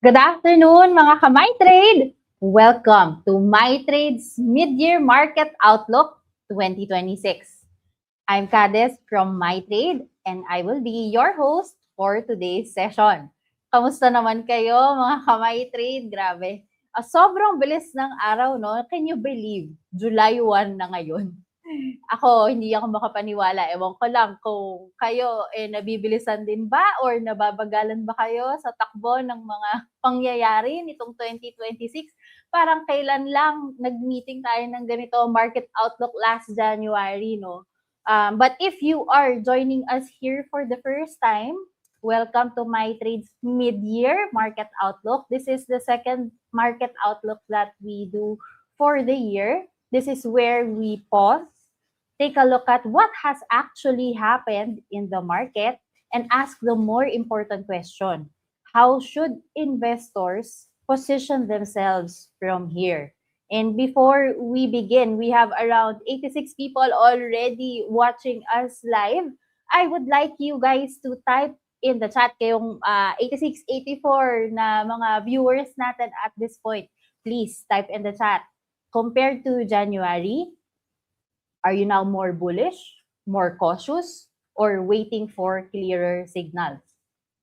Good afternoon mga ka-MyTrade! Welcome to MyTrade's Mid-Year Market Outlook 2026. I'm Kades from MyTrade and I will be your host for today's session. Kamusta naman kayo mga ka-MyTrade? Grabe. Sobrang bilis ng araw, no? Can you believe? July 1 na ngayon. Ako, hindi ako makapaniwala. Ewan ko lang kung kayo, nabibilisan din ba or nababagalan ba kayo sa takbo ng mga pangyayari nitong 2026? Parang kailan lang nag-meeting tayo ng ganito, market outlook last January, no? But if you are joining us here for the first time, welcome to MyTrade's mid-year market outlook. This is the second market outlook that we do for the year. This is where we pause, take a look at what has actually happened in the market, and ask the more important question: how should investors position themselves from here? And before we begin, we have around 86 people already watching us live. I would like you guys to type in the chat kayong 86, 84 na mga viewers natin at this point. Please type in the chat. Compared to January, are you now more bullish, more cautious, or waiting for clearer signals?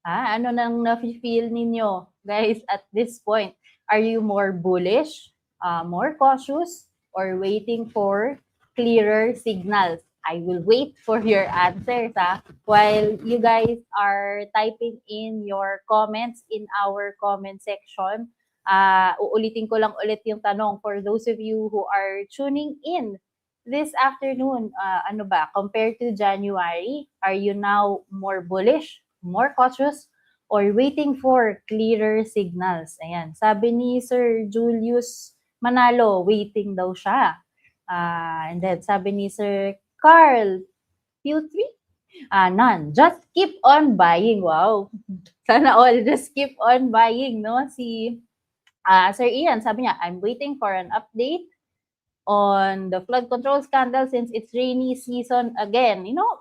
Ano nang na-feel ninyo, guys, at this point? Are you more bullish, more cautious, or waiting for clearer signals? I will wait for your answers while you guys are typing in your comments in our comment section. Uulitin ko lang ulit yung tanong for those of you who are tuning in this afternoon. Ano ba, compared to January, are you now more bullish, more cautious, or waiting for clearer signals? Ayan, sabi ni Sir Julius Manalo, waiting daw siya. And then sabi ni Sir Carl Q3, none. Just keep on buying. Wow. Sana all, just keep on buying, no? Si Sir Ian, sabi niya, I'm waiting for an update on the flood control scandal since it's rainy season again. You know,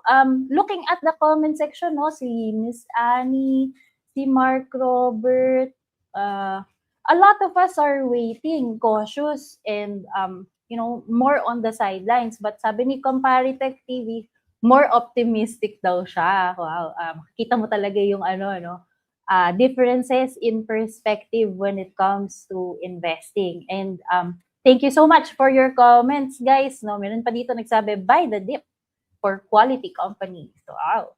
looking at the comment section, no, si Miss Annie, si Mark Robert, a lot of us are waiting, cautious, and, more on the sidelines. But sabi ni Comparitech TV, more optimistic daw siya. Wow, kita mo talaga yung differences in perspective when it comes to investing. And thank you so much for your comments, guys. No, meron pa dito nagsabi, buy the dip for quality companies. So, wow.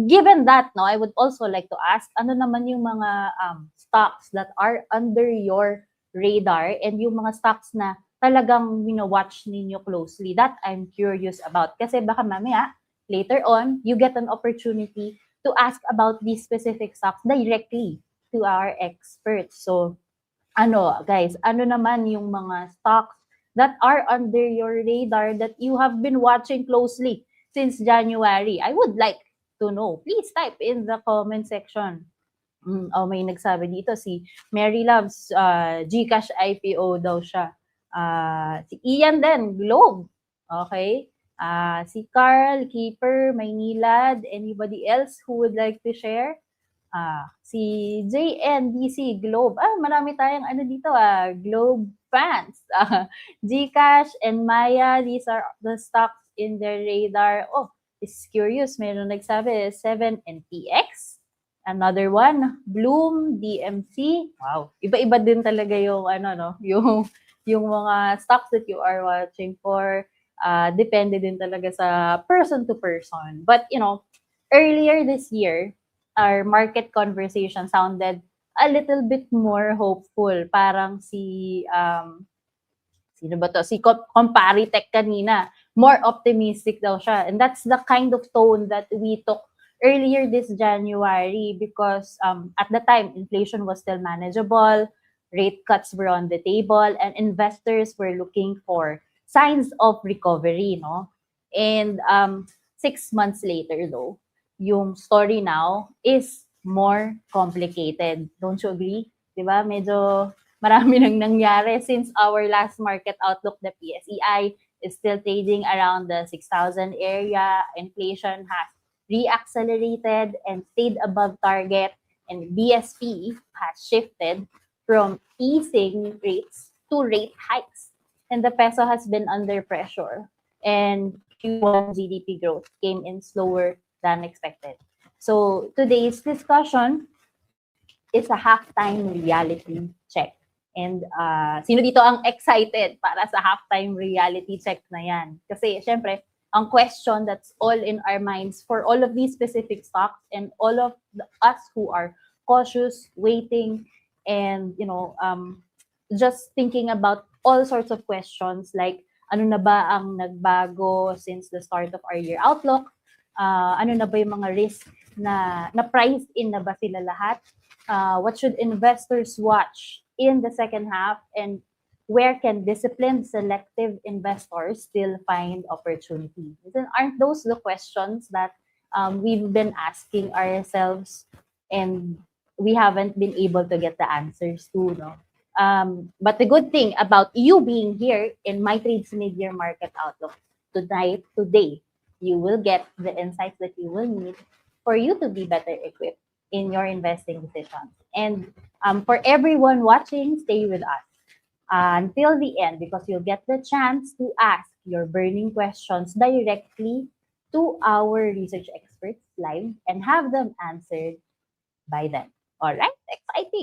Given that, no, I would also like to ask, ano naman yung mga stocks that are under your radar and yung mga stocks na talagang watch ninyo closely? That I'm curious about. Kasi baka mamaya, later on, you get an opportunity to ask about these specific stocks directly to our experts. So, guys, ano naman yung mga stocks that are under your radar that you have been watching closely since January? I would like to know. Please type in the comment section. May nagsabi dito, si Mary Loves, Gcash IPO daw siya. Si Ian din, Globe. Okay. Si Carl, Keeper, Maynilad, anybody else who would like to share? Si JNDC, Globe. Marami tayong dito, Globe fans. Gcash and Maya, these are the stocks in their radar. Oh, is curious, meron nagsabi, 7 and PX. Another one, Bloom, DMC. Wow, iba-iba din talaga yung yung mga stocks that you are watching for. Depende din talaga sa person to person. But, earlier this year, our market conversation sounded a little bit more hopeful. Parang sino ba to? Si Comparitech kanina. More optimistic daw siya. And that's the kind of tone that we took earlier this January because at the time, inflation was still manageable, rate cuts were on the table, and investors were looking for signs of recovery, no? And 6 months later, though, yung story now is more complicated. Don't you agree? Diba? Medyo marami nang nangyari since our last market outlook. The PSEI is still trading around the 6,000 area. Inflation has reaccelerated and stayed above target. and BSP has shifted from easing rates to rate hikes, and the peso has been under pressure. And Q1 GDP growth came in slower than expected. So today's discussion is a halftime reality check. And sino dito ang excited para sa halftime reality check na yan? Kasi syempre, ang question that's all in our minds for all of these specific stocks and all of us who are cautious, waiting, and just thinking about all sorts of questions like ano na ba ang nagbago since the start of our year outlook? Ano na ba yung mga risk na price in na ba sila lahat? What should investors watch in the second half, and where can disciplined selective investors still find opportunity? Aren't those the questions that we've been asking ourselves and we haven't been able to get the answers to, no? But the good thing about you being here in MyTrade's mid-year market outlook today, you will get the insights that you will need for you to be better equipped in your investing decisions. And for everyone watching, stay with us until the end, because you'll get the chance to ask your burning questions directly to our research experts live and have them answered by them. All right?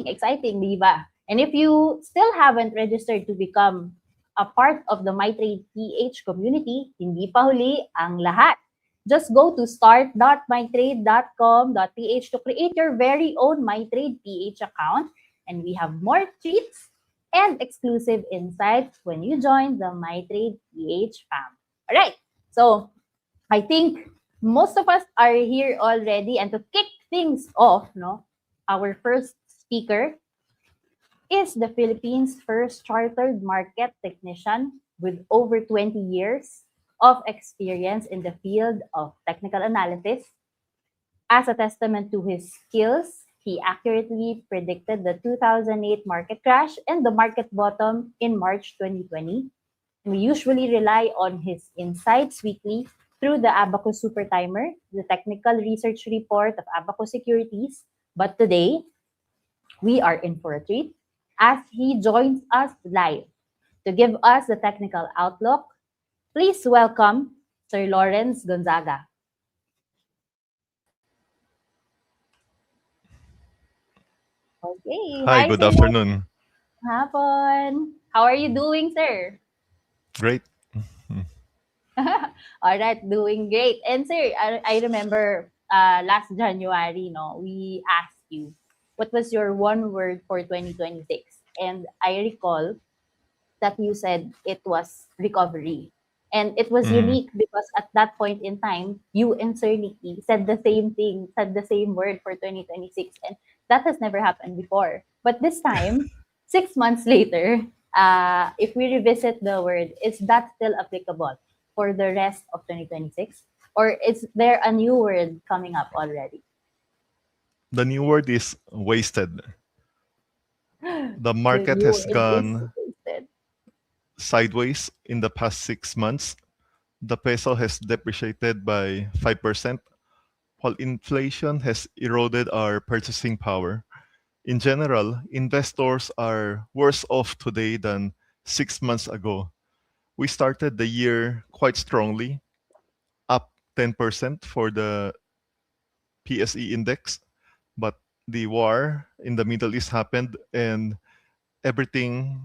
Exciting, diba? And if you still haven't registered to become a part of the MyTrade PH community, hindi pa huli ang lahat. Just go to start.mytrade.com.ph to create your very own MyTrade PH account. And we have more treats and exclusive insights when you join the MyTrade PH fam. All right. So I think most of us are here already. And to kick things off, no, our first speaker is the Philippines' first chartered market technician with over 20 years of experience in the field of technical analysis. As a testament to his skills, he accurately predicted the 2008 market crash and the market bottom in March 2020. And we usually rely on his insights weekly through the Abacus Super Timer, the technical research report of Abacus Securities. But today, we are in for a treat as he joins us live to give us the technical outlook. Please welcome Sir Lawrence Gonzaga. Okay. Hi, good Sir afternoon. Hapon. How are you doing, sir? Great. All right, doing great. And sir, I remember last January, no, we asked you what was your one word for 2026, and I recall that you said it was recovery. And it was Mm, unique because at that point in time, you and Sir Nicky said the same thing, said the same word for 2026. And that has never happened before. But this time, 6 months later, if we revisit the word, is that still applicable for the rest of 2026? Or is there a new word coming up already? the new word is wasted. The The market new has word is gone wasted. sideways in the past 6 months. The peso has depreciated by 5%, while inflation has eroded our purchasing power. In general, investors are worse off today than 6 months ago. We started the year quite strongly, up 10% for the PSE index, but the war in the Middle East happened and everything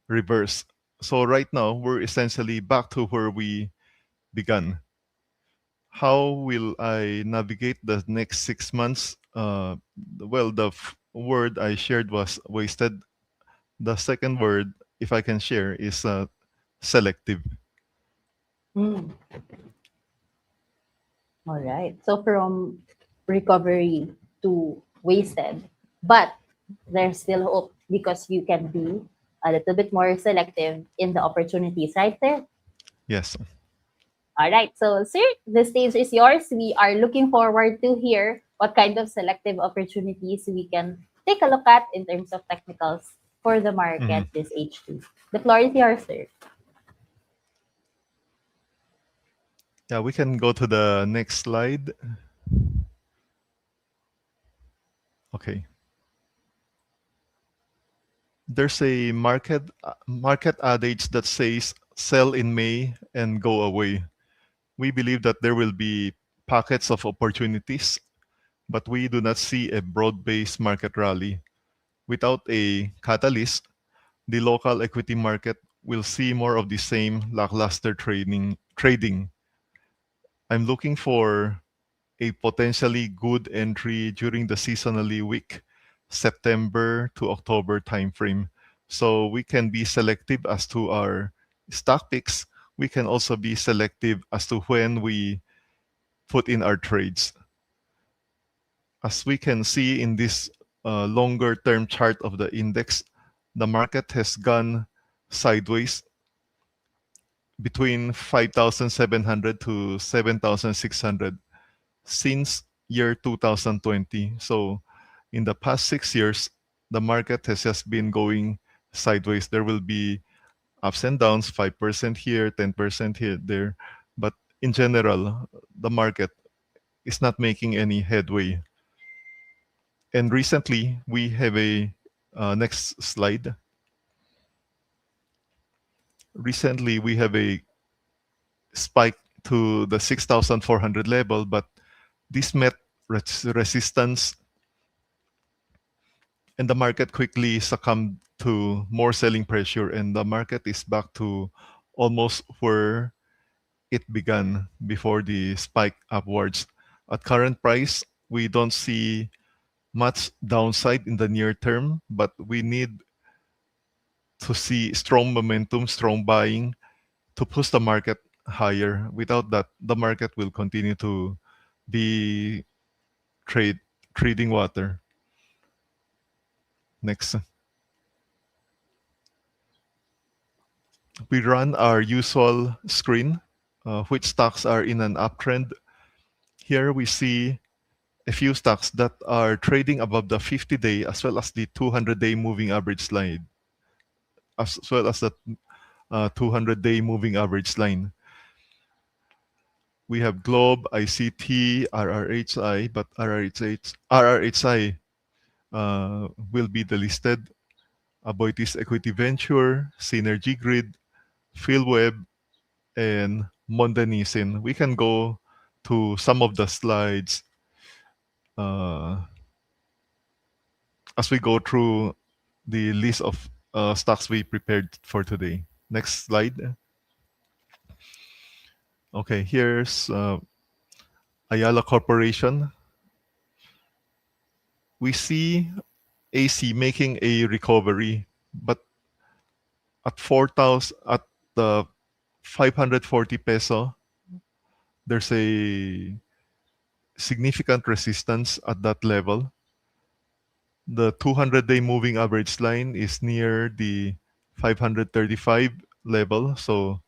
reversed. So right now we're essentially back to where we began. How will I navigate the next 6 months? Well, the word I shared was wasted. The second word, if I can share, is selective. Mm. All right. So from recovery to wasted, but there's still hope because you can be a little bit more selective in the opportunities, right there? Yes. All right. So, sir, the stage is yours. We are looking forward to hear what kind of selective opportunities we can take a look at in terms of technicals for the Mhm. market this H2. The floor is yours, sir. Yeah, we can go to the next slide. Okay. There's a market adage that says sell in May and go away. We believe that there will be pockets of opportunities, but we do not see a broad-based market rally. Without a catalyst, the local equity market will see more of the same lackluster trading. I'm looking for a potentially good entry during the seasonally weak September to October timeframe. So we can be selective as to our stock picks. We can also be selective as to when we put in our trades. As we can see in this longer term chart of the index, the market has gone sideways between 5,700 to 7,600 since year 2020. So in the past 6 years, the market has just been going sideways. There will be ups and downs, 5% here, 10% here, there. But in general, the market is not making any headway. And recently, we have a next slide. Recently, we have a spike to the 6,400 level, but this met resistance and the market quickly succumbed to more selling pressure, and the market is back to almost where it began before the spike upwards. At current price, we don't see much downside in the near term, but we need to see strong momentum, strong buying to push the market higher. Without that, the market will continue to be trading water. Next. We run our usual screen, which stocks are in an uptrend. Here we see a few stocks that are trading above the 50-day as well as the 200-day moving average line, as well as the 200-day moving average line. We have Globe, ICT, RRHI, but RRHI will be delisted. Aboitiz Equity Venture, Synergy Grid, PhilWeb, and Mondanisin. We can go to some of the slides as we go through the list of stocks we prepared for today. Next slide. Okay, here's Ayala Corporation. We see AC making a recovery, but at 4,000 at the 540 peso, there's a significant resistance at that level. The 200-day moving average line is near the 535 level, so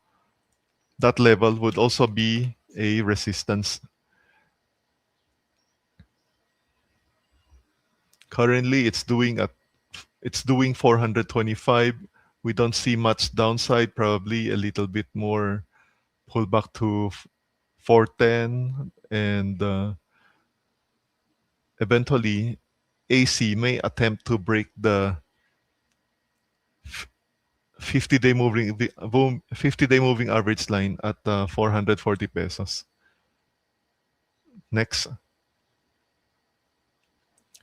that level would also be a resistance. Currently, it's doing 425. We don't see much downside, probably a little bit more pullback to 410, and eventually AC may attempt to break the 50-day moving average line at 440 pesos. Next.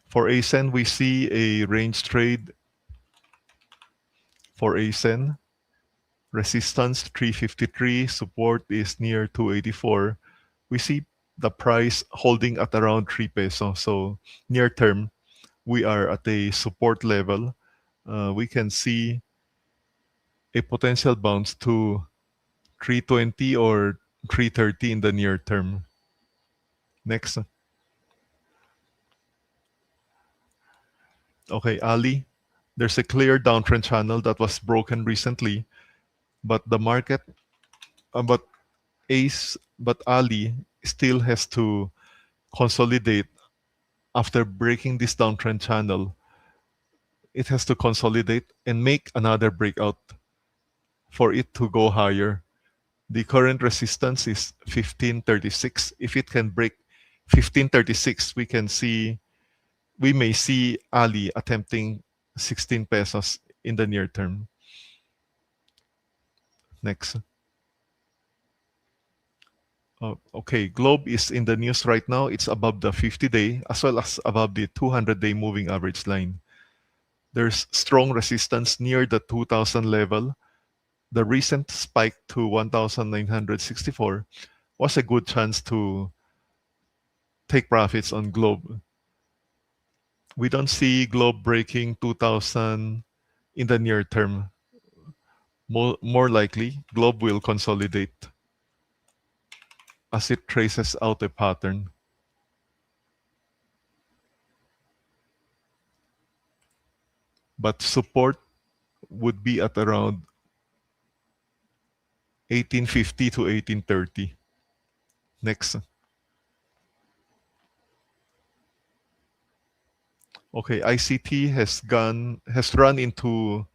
For ASEN, we see a range trade for ASEN. Resistance 353, support is near 284. We see the price holding at around 3 pesos. So near term, we are at a support level. We can see a potential bounce to 320 or 330 in the near term. Next. Okay, Ali. There's a clear downtrend channel that was broken recently, but the market, but Ali still has to consolidate after breaking this downtrend channel. It has to consolidate and make another breakout for it to go higher. The current resistance is 1536. If it can break 1536, we can see we may see Ali attempting 16 pesos in the near term. Next. Okay, Globe is in the news right now. It's above the 50-day as well as above the 200-day moving average line. There's strong resistance near the 2000 level. The recent spike to 1964 was a good chance to take profits on Globe. We don't see Globe breaking 2000 in the near term. More likely, Globe will consolidate as it traces out a pattern. But support would be at around 1850 to 1830. Next. Okay, ICT has run into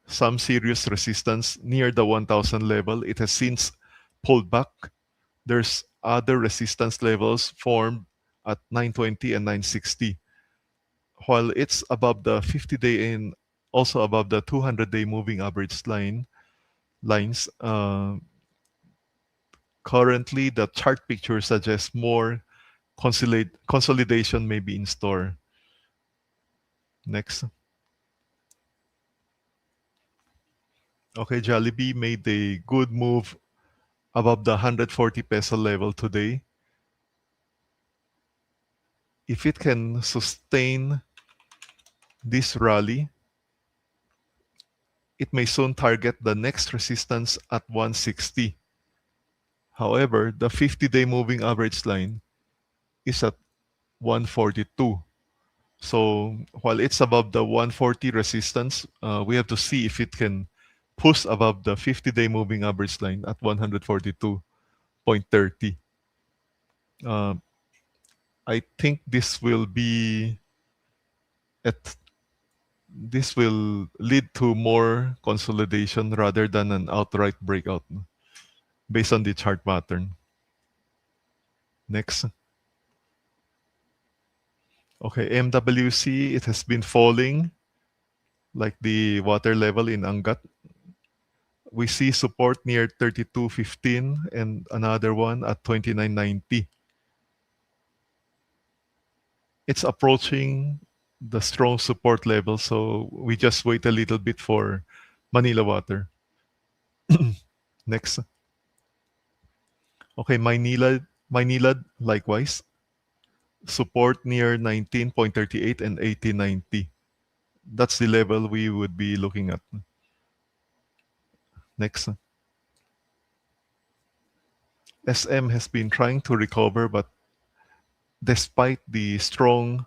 some serious resistance near the 1000 level. It has since pulled back. There's other resistance levels formed at 920 and 960. While it's above the 50-day and also above the 200-day moving average lines, currently the chart picture suggests more consolidation may be in store. Next. Okay, Jollibee made a good move above the 140 peso level today. If it can sustain this rally, it may soon target the next resistance at 160. However, the 50-day moving average line is at 142. So while it's above the 140 resistance, we have to see if it can push above the 50-day moving average line at 142.30. Uh, I think at this will lead to more consolidation rather than an outright breakout based on the chart pattern. Next. Okay, MWC, it has been falling like the water level in Angat. We see support near 32.15 and another one at 29.90. It's approaching the strong support level, so we just wait a little bit for Manila Water. Next. Okay, Maynilad likewise. Support near 19.38 and 18.90. That's the level we would be looking at. Next. SM has been trying to recover, but despite the strong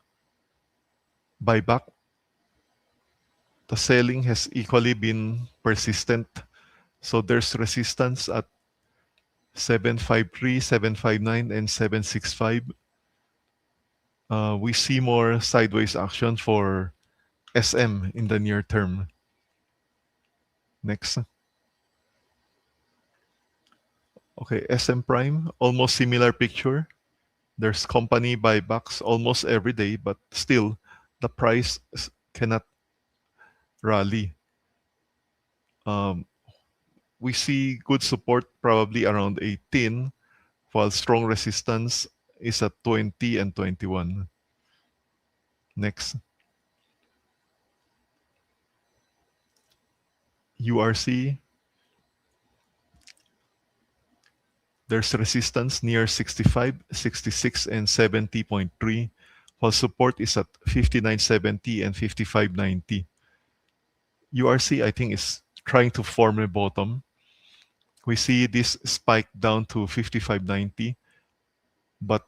buyback, the selling has equally been persistent. So there's resistance at 753, 759, and 765. We see more sideways action for SM in the near term. Next. Okay, SM Prime, almost similar picture. There's company buybacks almost every day, but still the price cannot rally. Um, we see good support probably around 18, while strong resistance is at 20 and 21. Next. URC, there's resistance near 65, 66, and 70.3, while support is at 59.70 and 55.90. URC, I think, is trying to form a bottom. We see this spike down to 55.90, but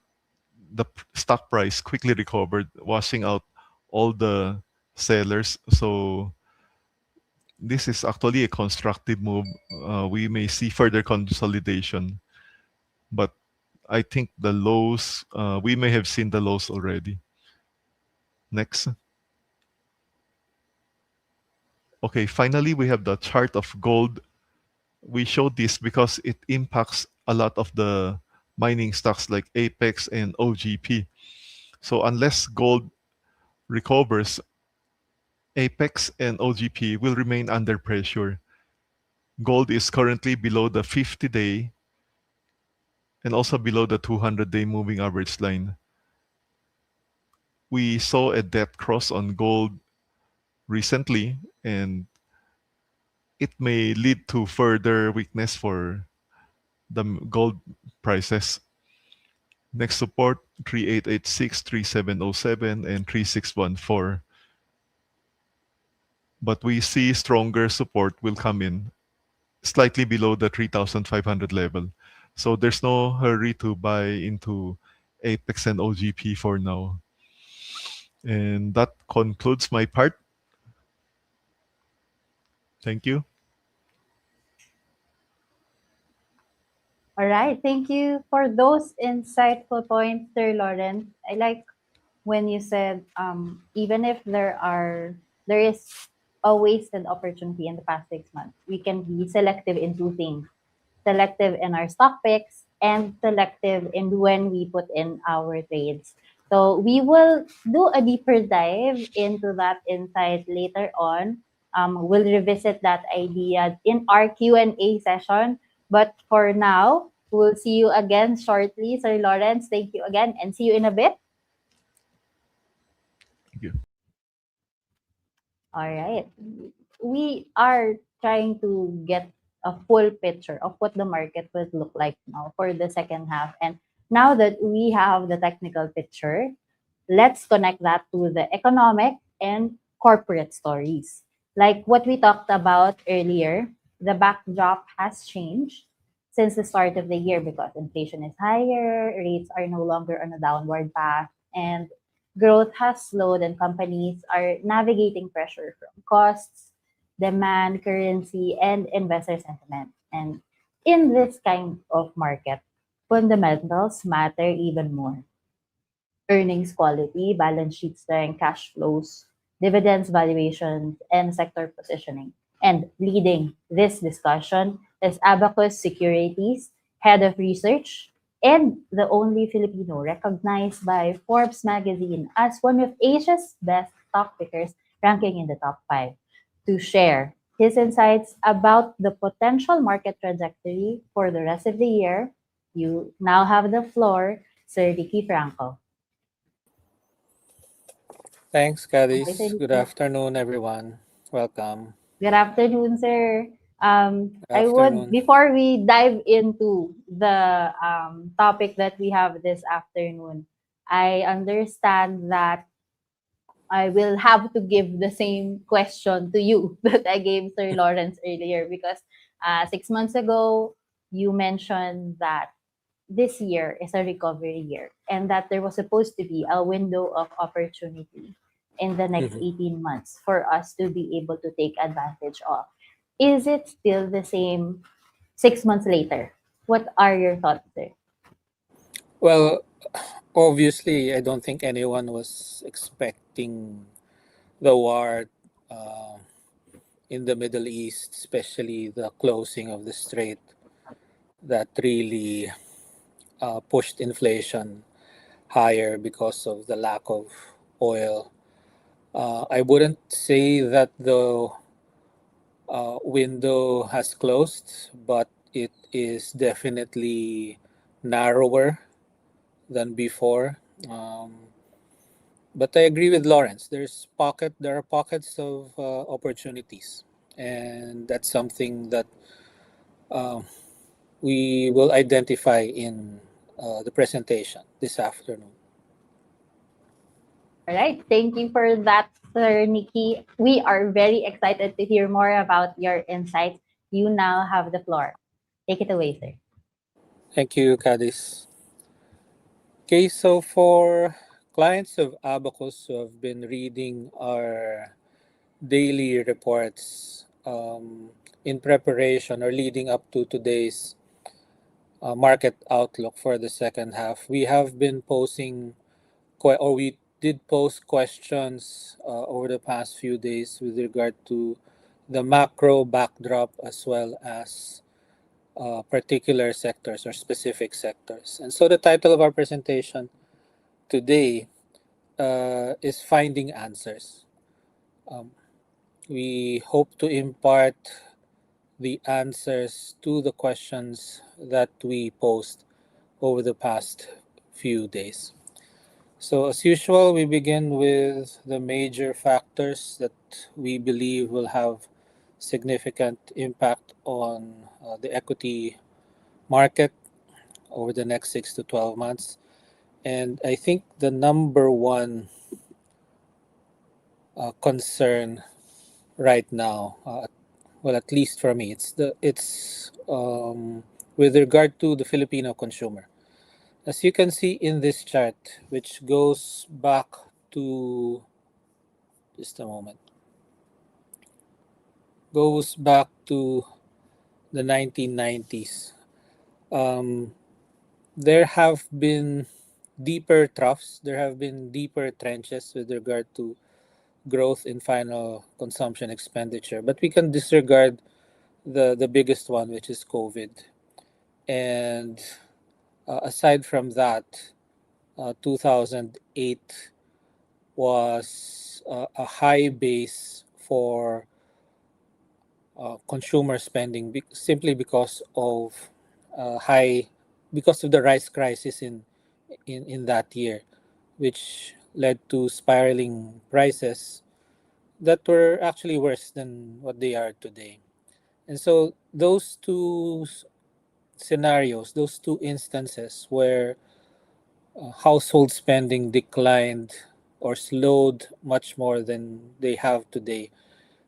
the stock price quickly recovered, washing out all the sellers. So this is actually a constructive move. We may see further consolidation, but I think the lows, we may have seen the lows already. Next. Okay, finally, we have the chart of gold. We showed this because it impacts a lot of the mining stocks like Apex and OGP. So unless gold recovers, Apex and OGP will remain under pressure. Gold is currently below the 50-day and also below the 200-day moving average line. We saw a death cross on gold recently, and it may lead to further weakness for the gold prices. Next support 3886, 3707, and 3614. But we see stronger support will come in slightly below the 3,500 level. So there's no hurry to buy into Apex and OGP for now. And that concludes my part. Thank you. All right. Thank you for those insightful points, Sir Lawrence. I like when you said even if there is a wasted opportunity in the past 6 months, we can be selective in two things: selective in our stock picks and selective in when we put in our trades. So we will do a deeper dive into that insight later on. We'll revisit that idea in our Q&A session. But for now, we'll see you again shortly. Sir Lawrence, thank you again and see you in a bit. Thank you. All right. We are trying to get a full picture of what the market would look like now for the second half. And now that we have the technical picture, let's connect that to the economic and corporate stories. Like what we talked about earlier, the backdrop has changed since the start of the year because inflation is higher, rates are no longer on a downward path, and growth has slowed, and companies are navigating pressure from costs, demand, currency, and investor sentiment. And in this kind of market, fundamentals matter even more: earnings quality, balance sheet strength, cash flows, dividends valuations, and sector positioning. And leading this discussion is Abacus Securities, Head of Research, and the only Filipino recognized by Forbes magazine as one of Asia's best stock pickers, ranking in the top 5, to share his insights about the potential market trajectory for the rest of the year. You now have the floor, Sir Nicky Franco. Thanks, Hi, Sir Kadis. Good Nicky. afternoon, everyone. Welcome. Good afternoon, sir. Good I would, afternoon. before we dive into the topic that we have this afternoon, I understand that I will have to give the same question to you that I gave Sir Lawrence earlier because 6 months ago, you mentioned that this year is a recovery year and that there was supposed to be a window of opportunity in the next Mhm. 18 months for us to be able to take advantage of. Is it still the same 6 months later? What are your thoughts there? Well, obviously, I don't think anyone was expecting the war uh, in the Middle East, especially the closing of the strait that really pushed inflation higher because of the lack of oil. I wouldn't say that the window has closed, but it is definitely narrower than before. But I agree with Lawrence. There are pockets of opportunities, and that's something that uh, we will identify in the presentation this afternoon. All right. Thank you for that, Sir Nikki. We are very excited to hear more about your insights. You now have the floor. Take it away, sir. Thank you, Kadis. Okay, so for clients of Abacus who have been reading our daily reports in preparation or leading up to today's market outlook for the second half, we have been or we did post questions over the past few days with regard to the macro backdrop as well as particular sectors or specific sectors. And so the title of our presentation today is finding answers. Um, we hope to impart the answers to the questions that we posed over the past few days. So, as usual, we begin with the major factors that we believe will have significant impact on the equity market over the next 6 to 12 months. And I think the number one concern right now, well, at least for me, it's with regard to the Filipino consumer. As you can see in this chart, which goes back to just a moment, goes back to the 1990s. Um, there have been deeper troughs, there have been deeper trenches with regard to growth in final consumption expenditure, but we can disregard the biggest one, which is COVID. And aside from that, 2008 was a high base for consumer spending simply high because of the rice crisis in that year, which led to spiraling prices that were actually worse than what they are today. And so those two scenarios, those two instances where household spending declined or slowed much more than they have today,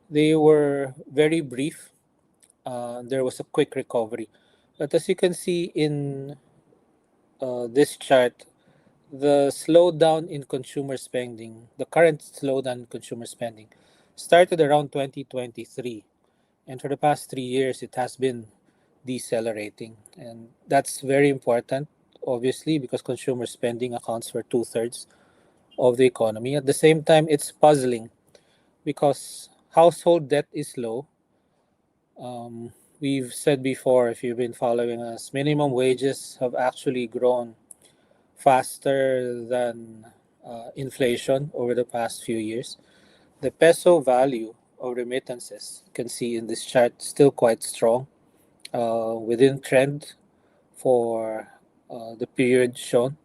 they were very brief. There was a quick recovery. But as you can see in this chart, the slowdown in consumer spending, the current slowdown in consumer spending, started around 2023. And for the past 3 years, it has been decelerating. And that's very important, obviously, because consumer spending accounts for two-thirds of the economy. At the same time, it's puzzling because household debt is low. We've said before, if you've been following us, minimum wages have actually grown faster than inflation over the past few years. The peso value of remittances, you can see in this chart, still quite strong, within trend for the period shown.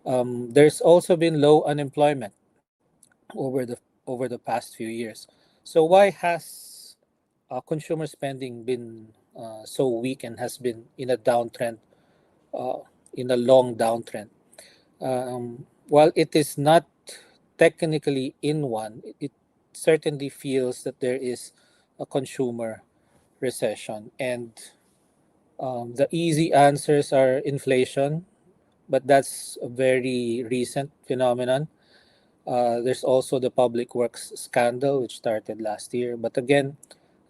There's also been low unemployment over the past few years. So why has consumer spending been so weak and has been in a downtrend, uh, in a long downtrend? While it is not technically in one, it certainly feels that there is a consumer recession. And the easy answers are inflation, but that's a very recent phenomenon. There's also the public works scandal, which started last year. But again,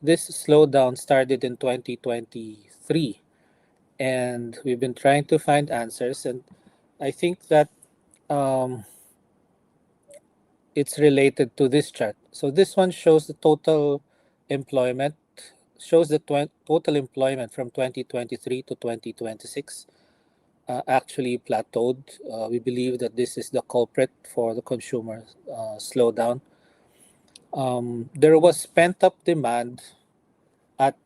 this slowdown started in 2023, and we've been trying to find answers. And I think that um, it's related to this chart. So this one shows the total employment, shows the total employment from 2023 to 2026 actually plateaued. We believe that this is the culprit for the consumer slowdown. There was pent up demand at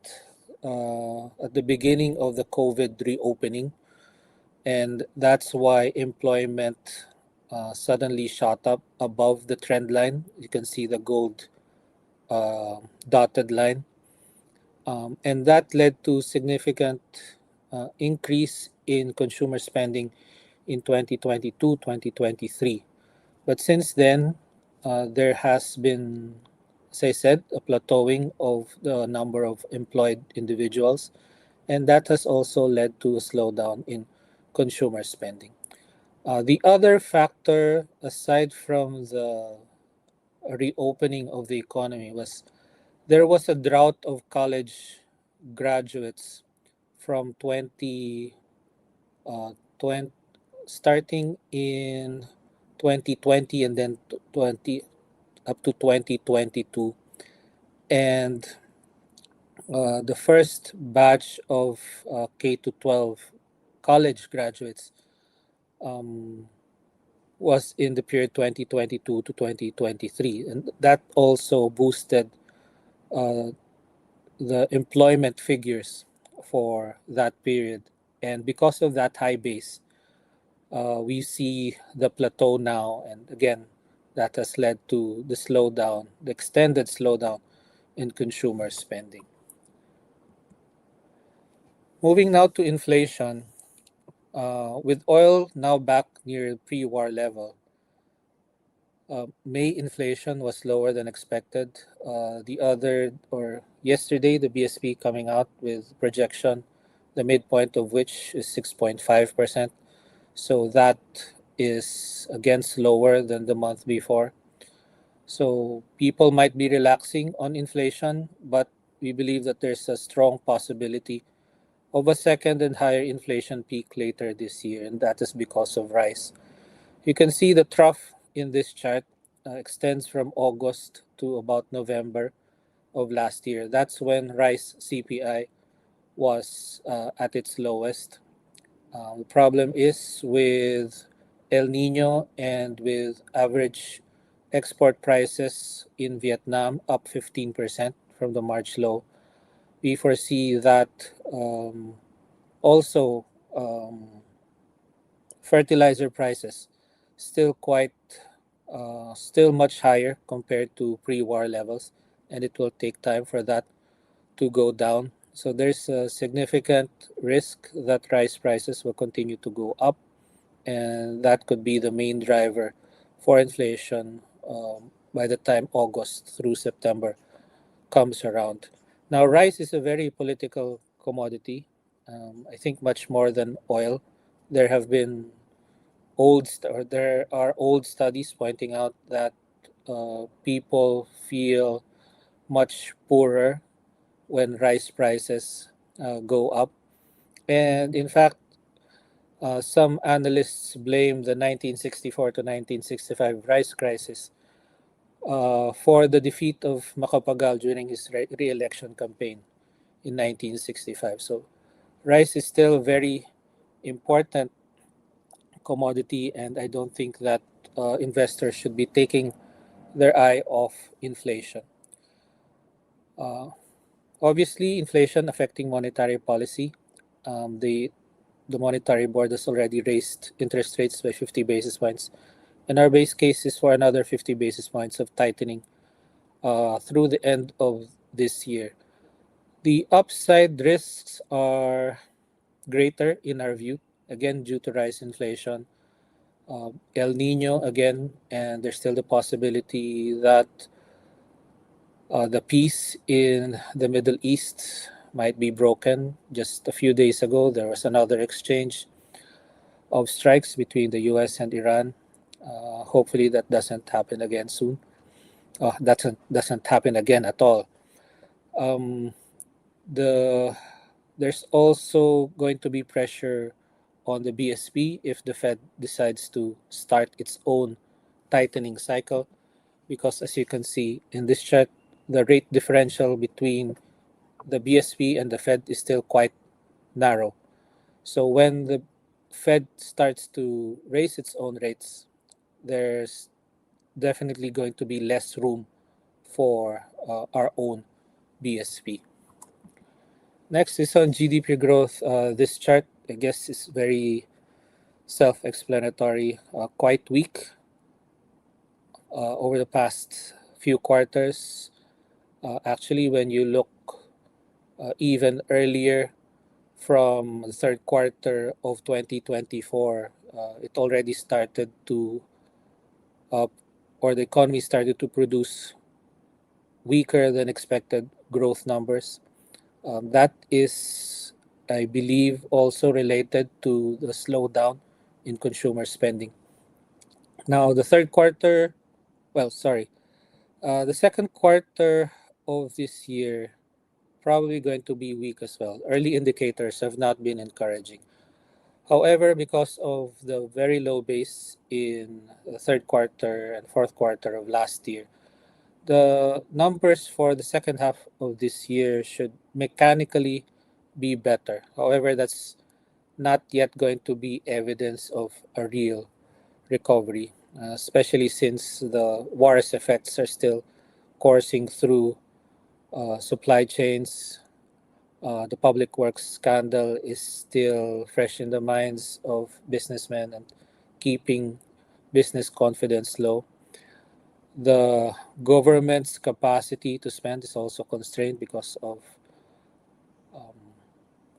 at the beginning of the COVID reopening, and that's why employment suddenly shot up above the trend line. You can see the gold dotted line, and that led to significant increase in consumer spending in 2022, 2023. But since then, there has been, as I said, a plateauing of the number of employed individuals, and that has also led to a slowdown in consumer spending. The other factor, aside from the reopening of the economy, was there was a drought of college graduates from 20, starting in 2020 and then 20 up to 2022. And the first batch of K to 12 college graduates um, was in the period 2022 to 2023, and that also boosted uh, the employment figures for that period. And because of that high base, we see the plateau now, and again, that has led to the slowdown, the extended slowdown in consumer spending. Moving now to inflation, with oil now back near pre-war level, May inflation was lower than expected. The other or yesterday, the BSP coming out with projection, the midpoint of which is 6.5%. So that is again slower than the month before. So people might be relaxing on inflation, but we believe that there's a strong possibility of a second and higher inflation peak later this year, and that is because of rice. You can see the trough in this chart extends from August to about November of last year. That's when rice CPI was at its lowest. The problem is with El Nino and with average export prices in Vietnam up 15% from the March low. We foresee that also um, fertilizer prices still still much higher compared to pre-war levels, and it will take time for that to go down. So there's a significant risk that rice prices will continue to go up, and that could be the main driver for inflation by the time August through September comes around. Now, rice is a very political commodity. I think much more than oil. There have been or there are old studies pointing out that people feel much poorer when rice prices go up. And in fact, some analysts blame the 1964 to 1965 rice crisis for the defeat of Macapagal during his re-election campaign in 1965. So rice is still a very important commodity, and I don't think that investors should be taking their eye off inflation. Uh, Obviously, inflation affecting monetary policy. The Monetary Board has already raised interest rates by 50 basis points, and our base case is for another 50 basis points of tightening through the end of this year. The upside risks are greater in our view, again, due to rise inflation, El Nino again, and there's still the possibility that the peace in the Middle East might be broken. Just a few days ago, there was another exchange of strikes between the US and Iran. Hopefully, that doesn't happen again soon. Doesn't happen again at all. Um, the There's also going to be pressure on the BSP if the Fed decides to start its own tightening cycle, because as you can see in this chart, the rate differential between the BSP and the Fed is still quite narrow. So when the Fed starts to raise its own rates, there's definitely going to be less room for our own BSP. Next is on GDP growth. This chart, I guess, is very self-explanatory, quite weak over the past few quarters. Actually, when you look even earlier from the third quarter of 2024, it already started to, uh, or the economy started to produce weaker than expected growth numbers. That is, I believe, also related to the slowdown in consumer spending. Now, the second quarter of this year probably going to be weak as well. Early indicators have not been encouraging. However, because of the very low base in the third quarter and fourth quarter of last year, the numbers for the second half of this year should mechanically be better. However, that's not yet going to be evidence of a real recovery, especially since the war's effects are still coursing through supply chains. The public works scandal is still fresh in the minds of businessmen and keeping business confidence low. The government's capacity to spend is also constrained because of um,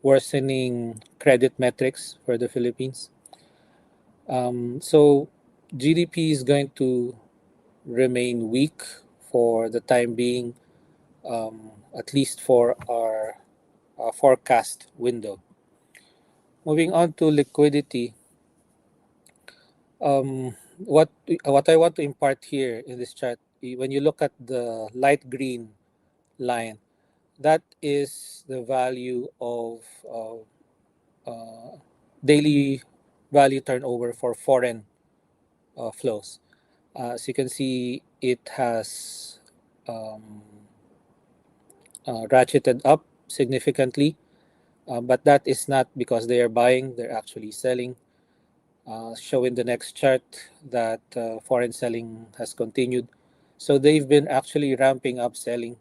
worsening credit metrics for the Philippines. So GDP is going to remain weak for the time being, at least for our forecast window. Moving on to liquidity, what I want to impart here in this chart, when you look at the light green line, that is the value of uh, daily value turnover for foreign flows. As you can see, it has um, ratcheted up significantly, but that is not because they are buying, they're actually selling. Show in the next chart that foreign selling has continued. So they've been actually ramping up selling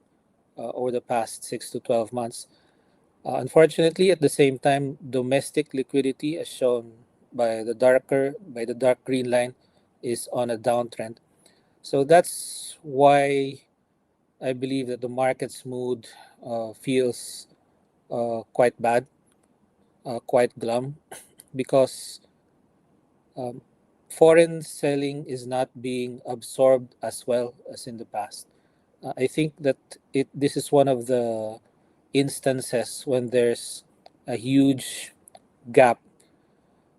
over the past 6 to 12 months. Unfortunately, at the same time, domestic liquidity, as shown by the dark green line, is on a downtrend. So that's why I believe that the market's mood feels quite bad, quite glum, because um, foreign selling is not being absorbed as well as in the past. I think that this is one of the instances when there's a huge gap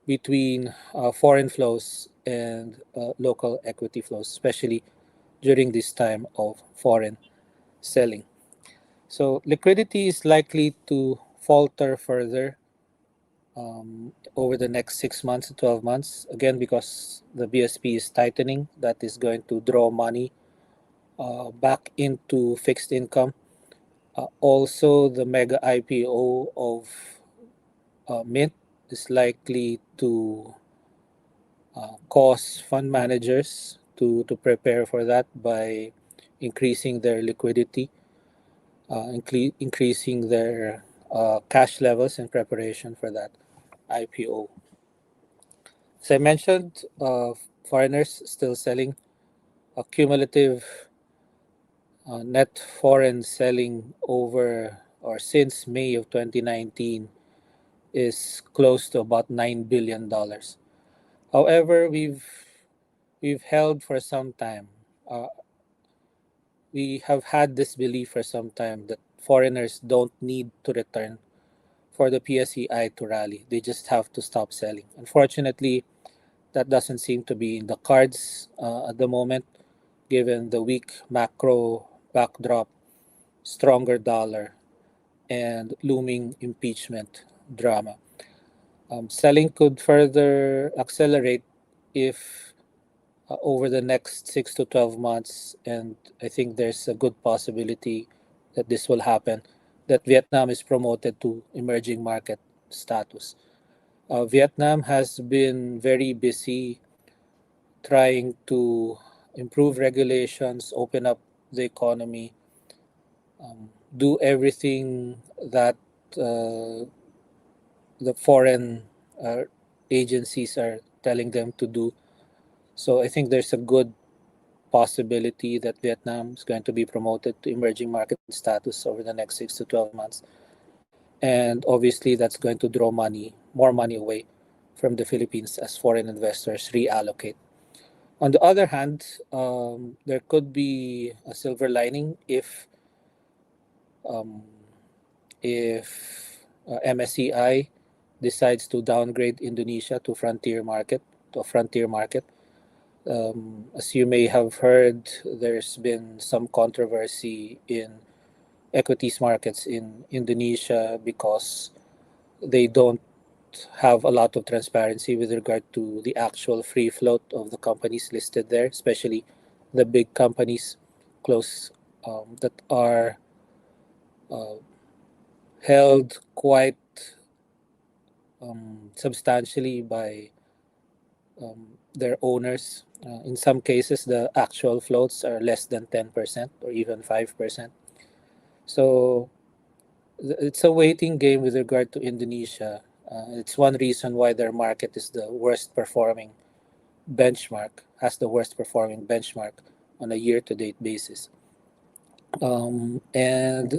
between foreign flows and local equity flows, especially during this time of foreign selling. So liquidity is likely to falter further over the next 6 months to 12 months, again, because the BSP is tightening. That is going to draw money back into fixed income. Also, the mega IPO of Mint is likely to cause fund managers to prepare for that by increasing their liquidity, increasing their cash levels in preparation for that IPO. As I mentioned, foreigners still selling. A cumulative net foreign selling over or since May of 2019 is close to about $9 billion. However, we've held for some time. Uh, we have had this belief for some time that foreigners don't need to return for the PSEI to rally. They just have to stop selling. Unfortunately, that doesn't seem to be in the cards at the moment, given the weak macro backdrop, stronger dollar, and looming impeachment drama. Selling could further accelerate if over the next 6 to 12 months, and I think there's a good possibility that this will happen, that Vietnam is promoted to emerging market status. Vietnam has been very busy trying to improve regulations, open up the economy, do everything that uh, the foreign uh, agencies are telling them to do. So I think there's a good possibility that Vietnam is going to be promoted to emerging market status over the next 6 to 12 months. And obviously, that's going to draw more money away from the Philippines as foreign investors reallocate. On the other hand, there could be a silver lining um, if MSCI decides to downgrade Indonesia to a frontier market. As you may have heard, there's been some controversy in equities markets in Indonesia because they don't have a lot of transparency with regard to the actual free float of the companies listed there, especially the big companies close that are uh, held quite substantially by their owners. In some cases, the actual floats are less than 10% or even 5%. So it's a waiting game with regard to Indonesia. It's one reason why their market is the worst performing benchmark, has the worst performing benchmark on a year to date basis. And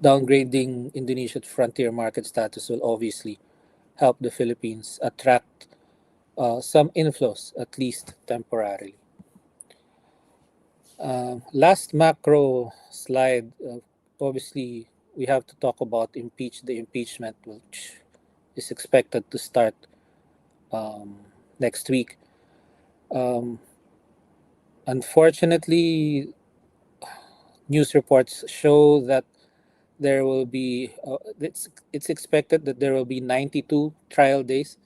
downgrading Indonesia to frontier market status will obviously help the Philippines attract some inflows, at least temporarily. Last macro slide, obviously, we have to talk about the impeachment, which is expected to start next week. Um, Unfortunately, news reports show that there will be it's expected that there will be 92 trial days.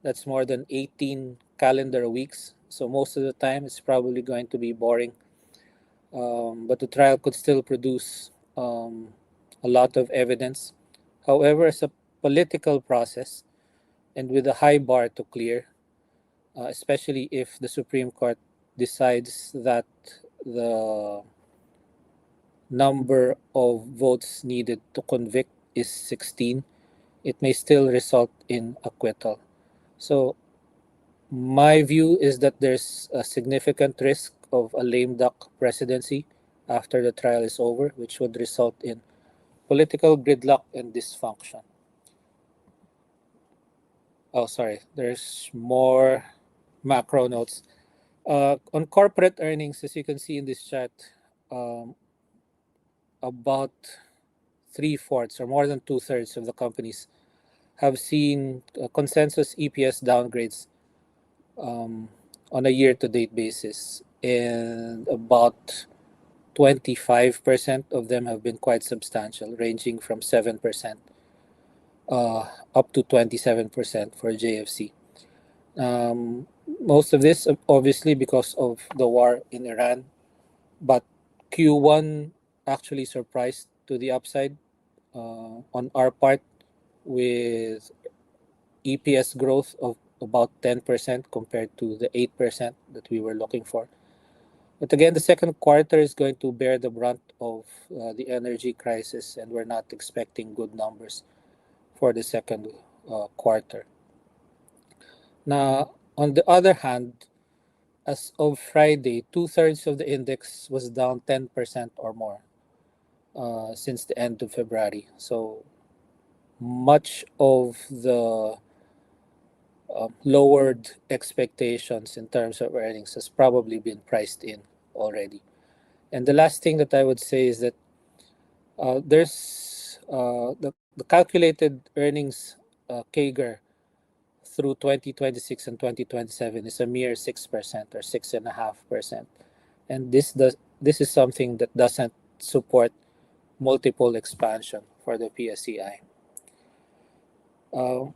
That's more than 18 calendar weeks. So most of the time, it's probably going to be boring. But the trial could still produce a lot of evidence. However, as a political process and with a high bar to clear, especially if the Supreme Court decides that the number of votes needed to convict is 16, it may still result in acquittal. So, my view is that there's a significant risk of a lame duck presidency after the trial is over, which would result in political gridlock and dysfunction. Oh, sorry, there's more macro notes. On corporate earnings, as you can see in this chart, um, about three-fourths or more than two-thirds of the companies have seen consensus EPS downgrades um, on a year-to-date basis, and about 25% of them have been quite substantial, ranging from 7% up to 27% for JFC. Most of this, obviously, because of the war in Iran, but Q1 actually surprised to the upside on our part with EPS growth of about 10% compared to the 8% that we were looking for. But again, the second quarter is going to bear the brunt of the energy crisis, and we're not expecting good numbers for the second quarter. Now, on the other hand, as of Friday, two-thirds of the index was down 10% or more since the end of February. So much of the lowered expectations in terms of earnings has probably been priced in already. And the last thing that I would say is that there's the calculated earnings CAGR through 2026 and 2027 is a mere 6% or 6.5%. And this is something that doesn't support multiple expansion for the PSCI. On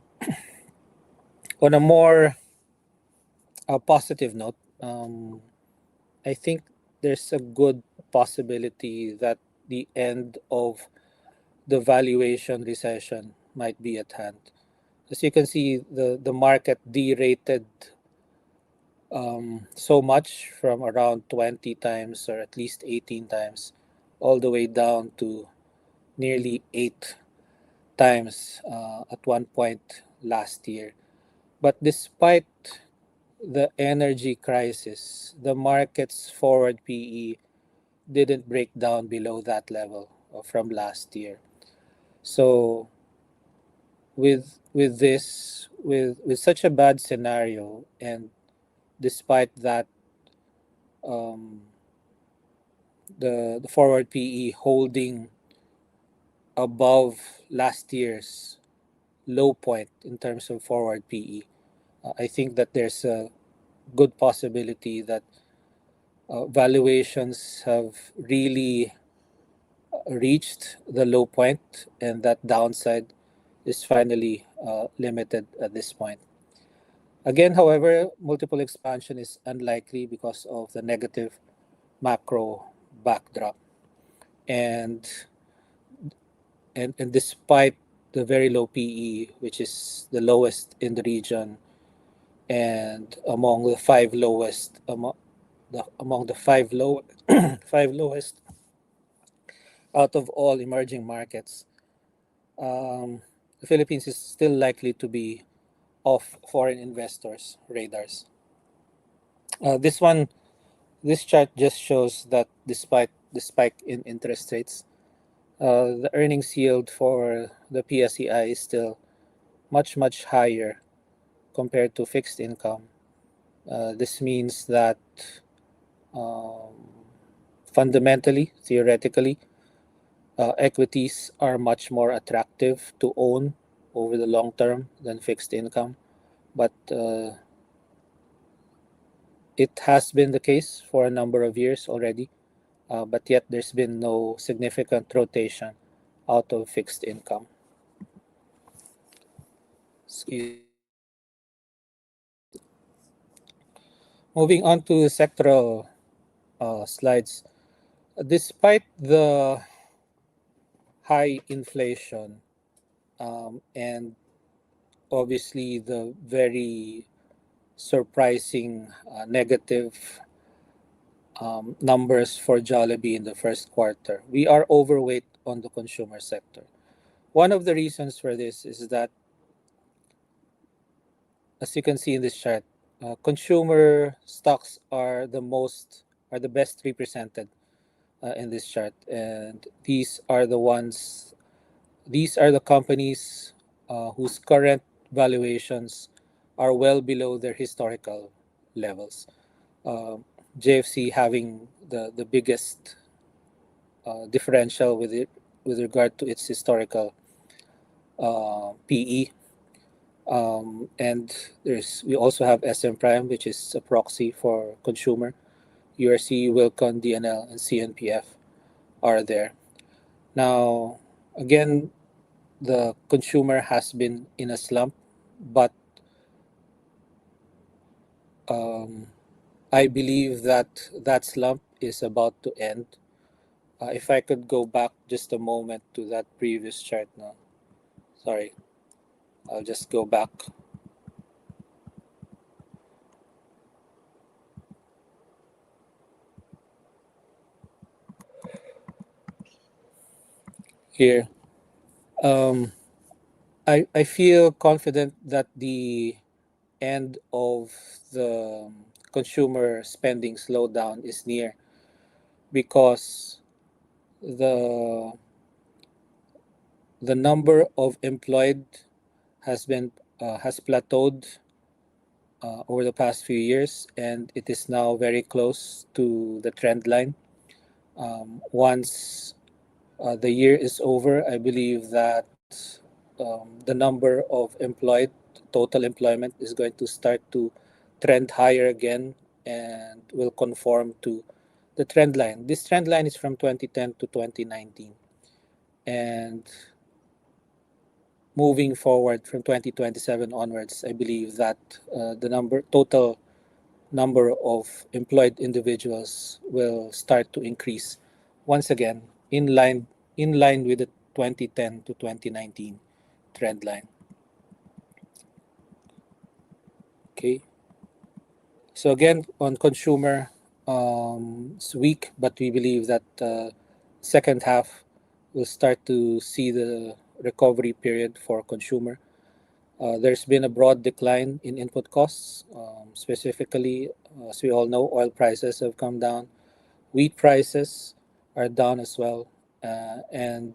a more positive note, I think there's a good possibility that the end of the valuation recession might be at hand. As you can see, the market derated so much from around 20 times or at least 18 times all the way down to nearly 8 times at one point last year. But despite the energy crisis, the market's forward PE didn't break down below that level from last year. So with such a bad scenario, and despite that, um, the forward PE holding above last year's low point in terms of forward PE, I think that there's a good possibility that valuations have really reached the low point, and that downside is finally limited at this point. Again, however, multiple expansion is unlikely because of the negative macro backdrop. And despite the very low PE, which is the lowest in the region, and among the five lowest among the five low five lowest out of all emerging markets. The Philippines is still likely to be off foreign investors' radars. This chart just shows that despite the spike in interest rates, the earnings yield for the PSEI is still much higher compared to fixed income. This means that um, fundamentally, theoretically, equities are much more attractive to own over the long term than fixed income. But it has been the case for a number of years already, but yet there's been no significant rotation out of fixed income. Excuse me. Moving on to sectoral slides. Despite the high inflation and obviously the very surprising negative numbers for Jollibee in the first quarter, we are overweight on the consumer sector. One of the reasons for this is that, as you can see in this chart, consumer stocks are the best represented in this chart, and these are the companies whose current valuations are well below their historical levels. Uh, JFC having the biggest differential with regard to its historical PE. And we also have SM Prime, which is a proxy for consumer. URC, Wilcon, DNL, and CNPF are there. Now, again, the consumer has been in a slump, but um, I believe that that slump is about to end. If I could go back just a moment to that previous chart now. Sorry, I'll just go back. Here. Um, I feel confident that the end of the consumer spending slowdown is near because the the number of employed has plateaued over the past few years, and it is now very close to the trend line. Once the year is over, I believe that the number of employed, total employment, is going to start to trend higher again and will conform to the trend line. This trend line is from 2010 to 2019. And moving forward from 2027 onwards, I believe that the total number of employed individuals will start to increase once again in line with the 2010 to 2019 trend line. Okay. So again, on consumer, it's weak, but we believe that second half will start to see the recovery period for consumer. There's been a broad decline in input costs. Specifically, as we all know, oil prices have come down. Wheat prices are down as well. And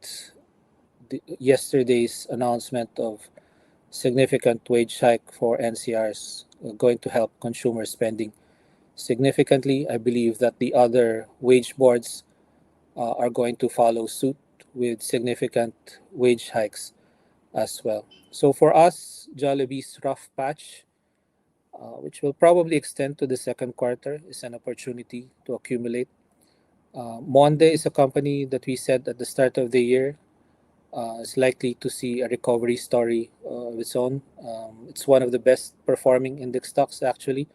yesterday's announcement of significant wage hike for NCRs going to help consumer spending significantly. I believe that the other wage boards are going to follow suit with significant wage hikes as well. So for us, Jollibee's rough patch, which will probably extend to the second quarter, is an opportunity to accumulate. Monde is a company that we said at the start of the year is likely to see a recovery story of its own. It's one of the best performing index stocks actually,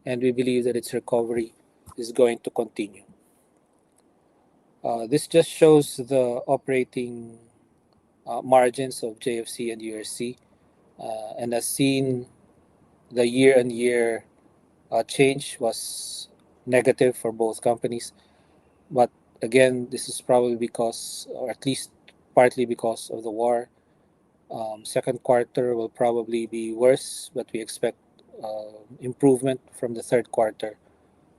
and we believe that its recovery is going to continue. This just shows the operating margins of JFC and URC. And as seen the year-on-year change was negative for both companies. But again, this is probably because, or at least partly because of the war. Second quarter will probably be worse, but we expect improvement from the third quarter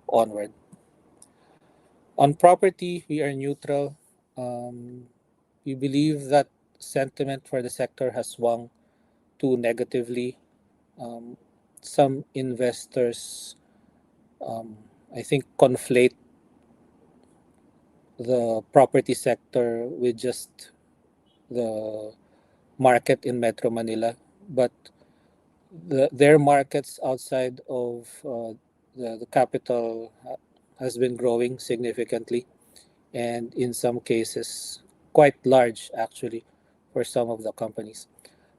onward. On property, we are neutral. We believe that sentiment for the sector has swung too negatively. Um, some investors, I think, conflate the property sector with just the market in Metro Manila, but their markets outside of the capital has been growing significantly, and in some cases quite large actually for some of the companies.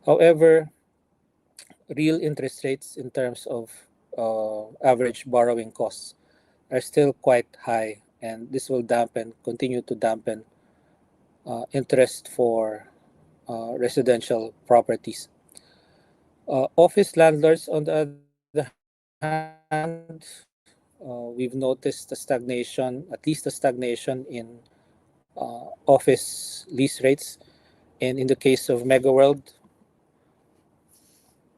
However, real interest rates in terms of average borrowing costs are still quite high, and this will continue to dampen interest for residential properties. Office landlords, on the other hand, we've noticed a stagnation, at least a stagnation in office lease rates. And in the case of MegaWorld,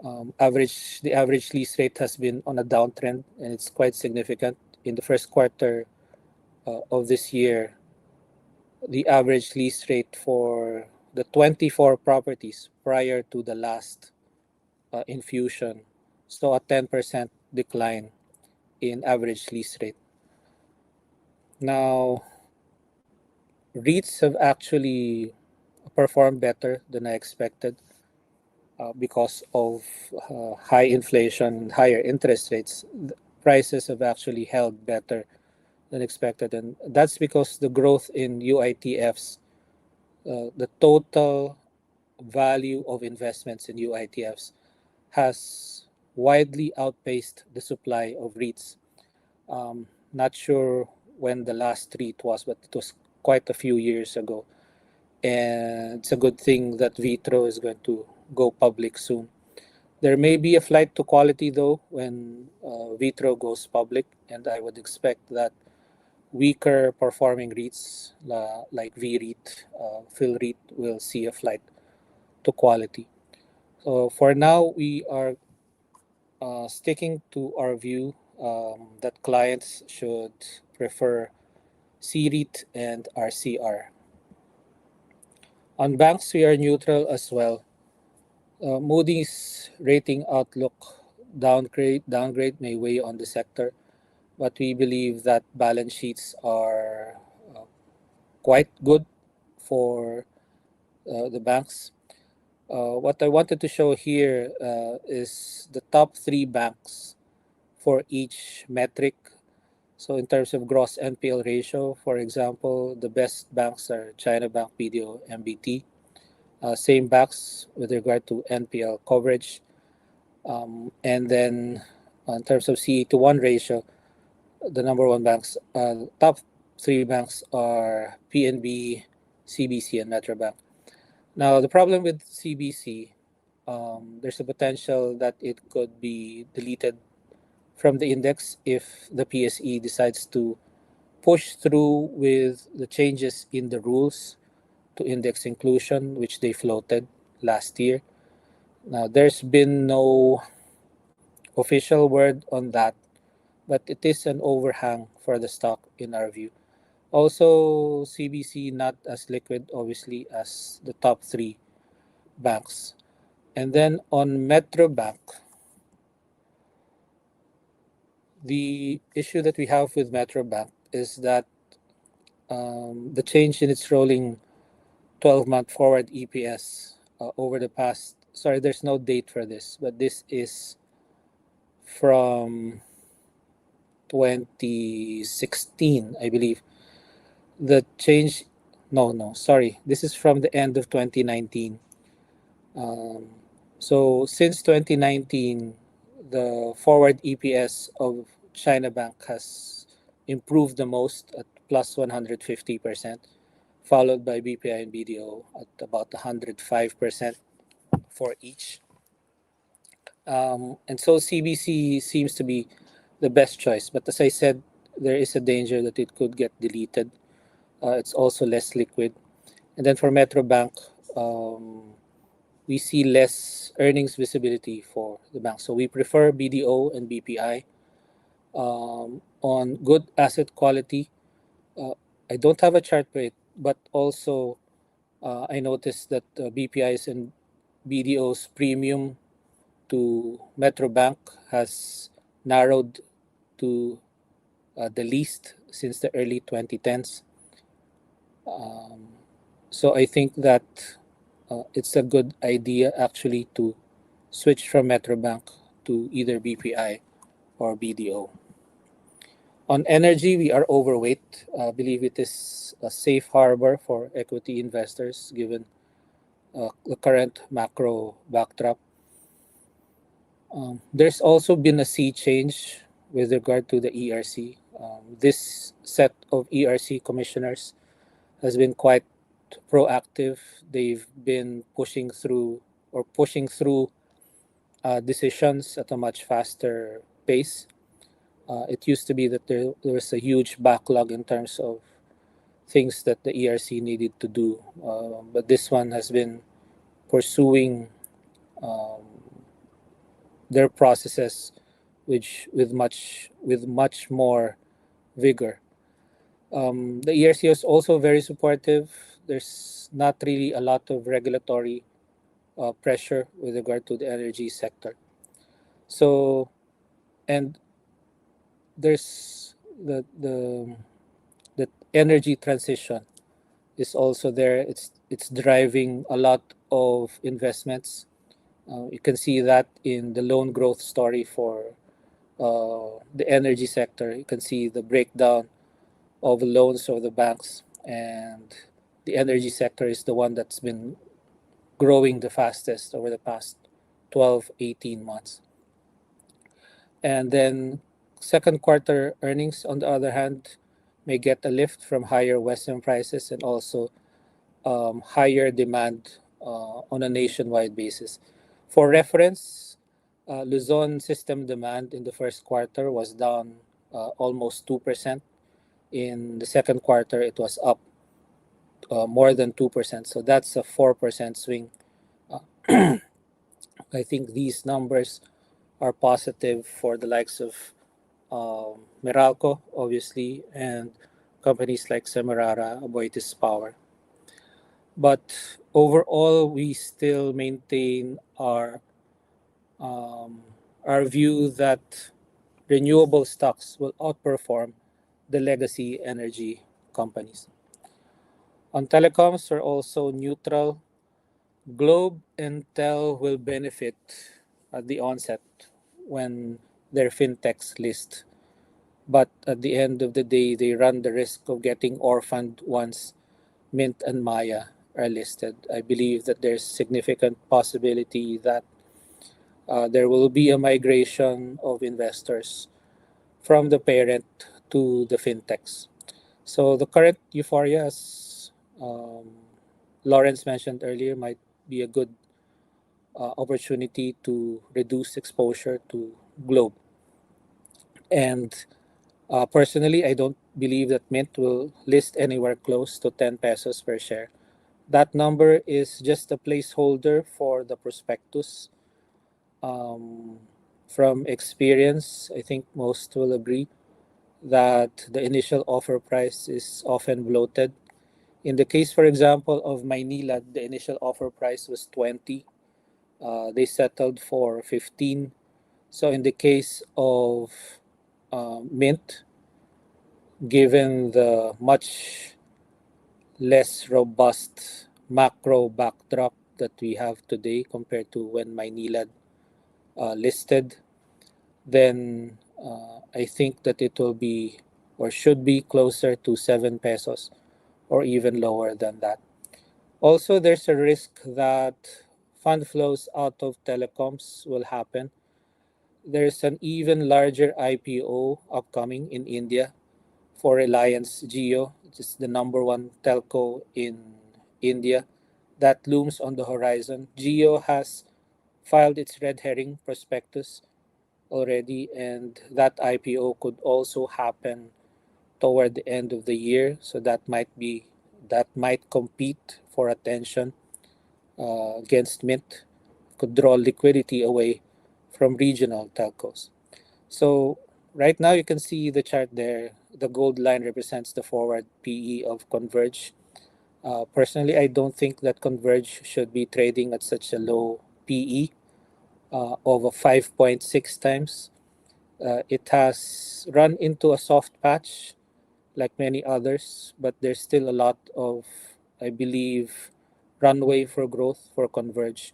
the average lease rate has been on a downtrend, and it's quite significant. In the first quarter of this year, the average lease rate for the 24 properties prior to the last infusion saw a 10% decline in average lease rate. Now, REITs have actually performed better than I expected because of high inflation, higher interest rates. Prices have actually held better than expected, and that's because the growth in UITFs, the total value of investments in UITFs, has widely outpaced the supply of REITs. Not sure when the last REIT was, but it was quite a few years ago. And it's a good thing that Vitro is going to go public soon. There may be a flight to quality though when Vitro goes public, and I would expect that weaker performing REITs like VREIT, PhilREIT will see a flight to quality. So for now, we are sticking to our view that clients should prefer CREIT and RCR. On banks, we are neutral as well. Moody's rating outlook downgrade may weigh on the sector, but we believe that balance sheets are quite good for the banks. What I wanted to show here is the top three banks for each metric. So in terms of gross NPL ratio, for example, the best banks are China Bank, BDO, MBT. Same banks with regard to NPL coverage. And then in terms of CE to 1 ratio, the number one banks, top three banks are PNB, CBC, and Metro Bank. Now, the problem with CBC, there's a potential that it could be deleted from the index if the PSE decides to push through with the changes in the rules to index inclusion, which they floated last year. Now, there's been no official word on that, but it is an overhang for the stock in our view. Also, CBC not as liquid, obviously, as the top three banks. And then on Metro Bank, the issue that we have with Metro Bank is that the change in its rolling 12-month forward EPS over the past, sorry, there's no date for this, but this is from 2016, I believe. The change, no, sorry, this is from the end of 2019. So since 2019, the forward EPS of China Bank has improved the most at plus 150%, followed by BPI and BDO at about 105% for each. And so CBC seems to be the best choice. But as I said, there is a danger that it could get deleted. It's also less liquid. And then for Metro Bank, we see less earnings visibility for the bank. So we prefer BDO and BPI. On good asset quality, uh, I don't have a chart for it, but also I noticed that BPI's and BDO's premium to Metro Bank has narrowed to the least since the early 2010s. Um, so I think that it's a good idea actually to switch from Metro Bank to either BPI or BDO. On energy, we are overweight. I believe it is a safe harbor for equity investors given the current macro backdrop. There's also been a sea change with regard to the ERC. This set of ERC commissioners has been quite proactive. They've been pushing through decisions at a much faster pace. It used to be that there was a huge backlog in terms of things that the ERC needed to do, but this one has been pursuing um, their processes with much more vigor. The ERC is also very supportive. There's not really a lot of regulatory pressure with regard to the energy sector. So, and there's the energy transition is also there. It's driving a lot of investments. You can see that in the loan growth story for the energy sector. You can see the breakdown of loans of the banks, and the energy sector is the one that's been growing the fastest over the past 12, 18 months. And then second quarter earnings, on the other hand, may get a lift from higher Western prices and also higher demand on a nationwide basis. For reference, Luzon system demand in the first quarter was down almost 2%. In the second quarter, it was up more than 2%. So that's a 4% swing. Uh, I think these numbers are positive for the likes of Meralco, obviously, and companies like Semirara, Aboitiz Power. But overall, we still maintain um, our view that renewable stocks will outperform the legacy energy companies. On telecoms, we're also neutral. Globe and Tel will benefit at the onset when their fintechs list. But at the end of the day, they run the risk of getting orphaned once Mint and Maya are listed. I believe that there's significant possibility that there will be a migration of investors from the parent to the fintechs. So the current euphoria, as um, Lawrence mentioned earlier, might be a good opportunity to reduce exposure to Globe. And personally, I don't believe that Mint will list anywhere close to 10 pesos per share. That number is just a placeholder for the prospectus. Um, from experience, I think most will agree that the initial offer price is often bloated. In the case, for example, of Maynila, the initial offer price was 20. They settled for 15. So in the case of Mint, given the much less robust macro backdrop that we have today compared to when Maynilad listed, then I think that it will be or should be closer to 7 pesos or even lower than that. Also, there's a risk that fund flows out of telecoms will happen. There's an even larger IPO upcoming in India for Reliance Jio, which is the number one telco in India. That looms on the horizon. Jio has filed its red herring prospectus already, and that IPO could also happen toward the end of the year. So that might compete for attention against Mint, could draw liquidity away from regional telcos. So right now you can see the chart there. The gold line represents the forward PE of Converge. Personally, I don't think that Converge should be trading at such a low PE of a 5.6 times. It has run into a soft patch like many others, but there's still a lot of, I believe, runway for growth for Converge,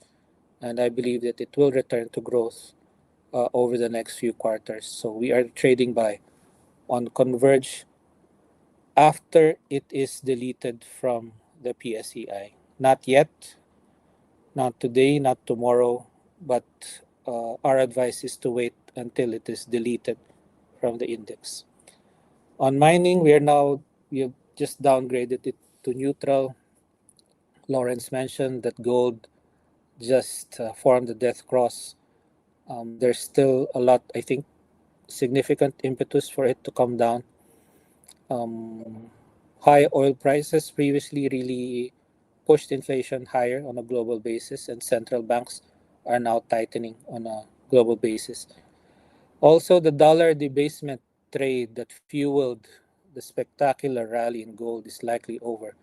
and I believe that it will return to growth over the next few quarters. So we are trading buy on Converge after it is deleted from the PSEI. Not yet, not today, not tomorrow, but our advice is to wait until it is deleted from the index. On mining, we have just downgraded it to neutral. Lawrence mentioned that gold just formed the death cross. There's still a lot, I think, significant impetus for it to come down. Um, High oil prices previously really pushed inflation higher on a global basis, and central banks are now tightening on a global basis. Also, the dollar debasement trade that fueled the spectacular rally in gold is likely over.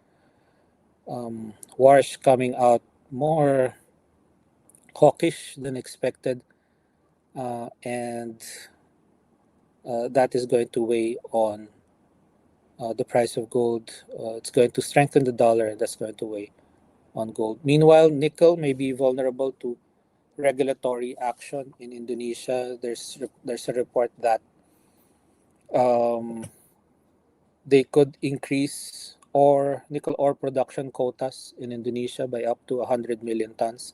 Warsh coming out more hawkish than expected, and that is going to weigh on the price of gold. It's going to strengthen the dollar, and that's going to weigh on gold. Meanwhile, nickel may be vulnerable to regulatory action in Indonesia. There's a report that um, they could increase or nickel ore production quotas in Indonesia by up to 100 million tons.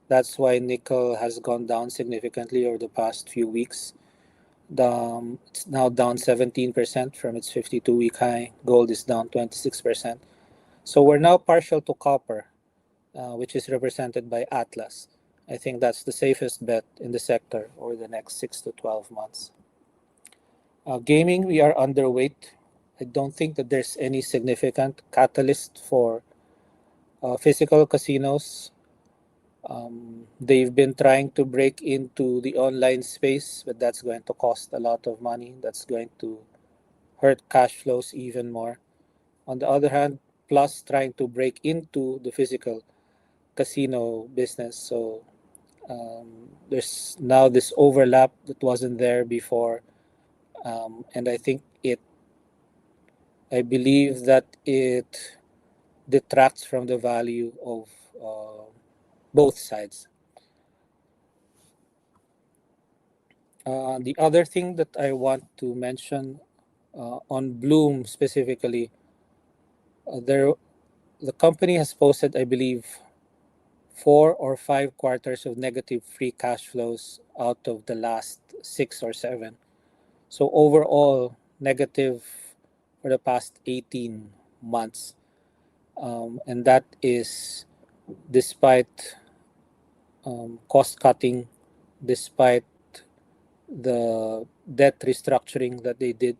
That's why nickel has gone down significantly over the past few weeks. It's now down 17% from its 52-week high. Gold is down 26%. So we're now partial to copper, which is represented by Atlas. I think that's the safest bet in the sector over the next 6 to 12 months. Gaming, we are underweight. I don't think that there's any significant catalyst for physical casinos. They've been trying to break into the online space, but that's going to cost a lot of money. That's going to hurt cash flows even more. On the other hand, Plus trying to break into the physical casino business. So there's now this overlap that wasn't there before, and I believe that it detracts from the value of both sides. The other thing that I want to mention on Bloom specifically, there the company has posted, I believe, 4 or 5 quarters of negative free cash flows out of the last 6 or 7. So overall, negative for the past 18 months. And that is despite cost cutting, despite the debt restructuring that they did.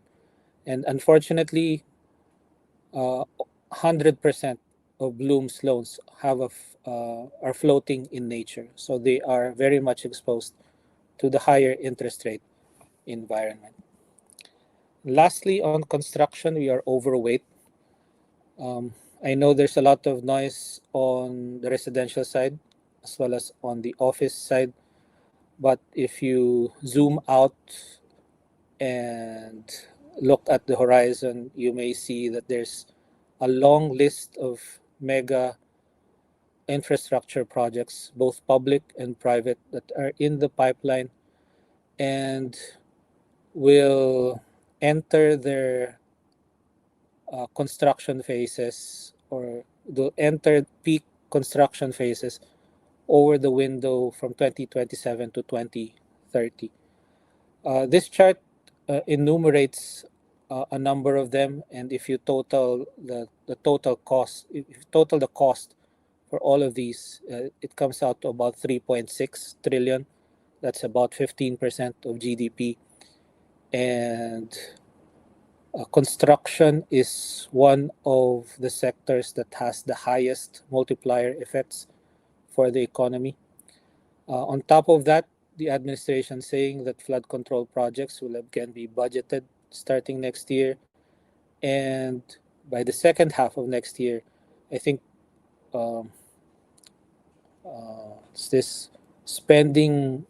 And unfortunately, 100% of Bloom's loans are floating in nature. So they are very much exposed to the higher interest rate environment. Lastly, on construction, we are overweight. I know there's a lot of noise on the residential side as well as on the office side, but if you zoom out and look at the horizon, you may see that there's a long list of mega infrastructure projects, both public and private, that are in the pipeline and will enter their construction phases, or they'll enter peak construction phases over the window from 2027 to 2030. This chart enumerates a number of them, and if you total the total cost, if you total the cost for all of these, it comes out to about 3.6 trillion. That's about 15% of GDP. And construction is one of the sectors that has the highest multiplier effects for the economy. On top of that, the administration saying that flood control projects will again be budgeted starting next year. And by the second half of next year, I think um, it's this spending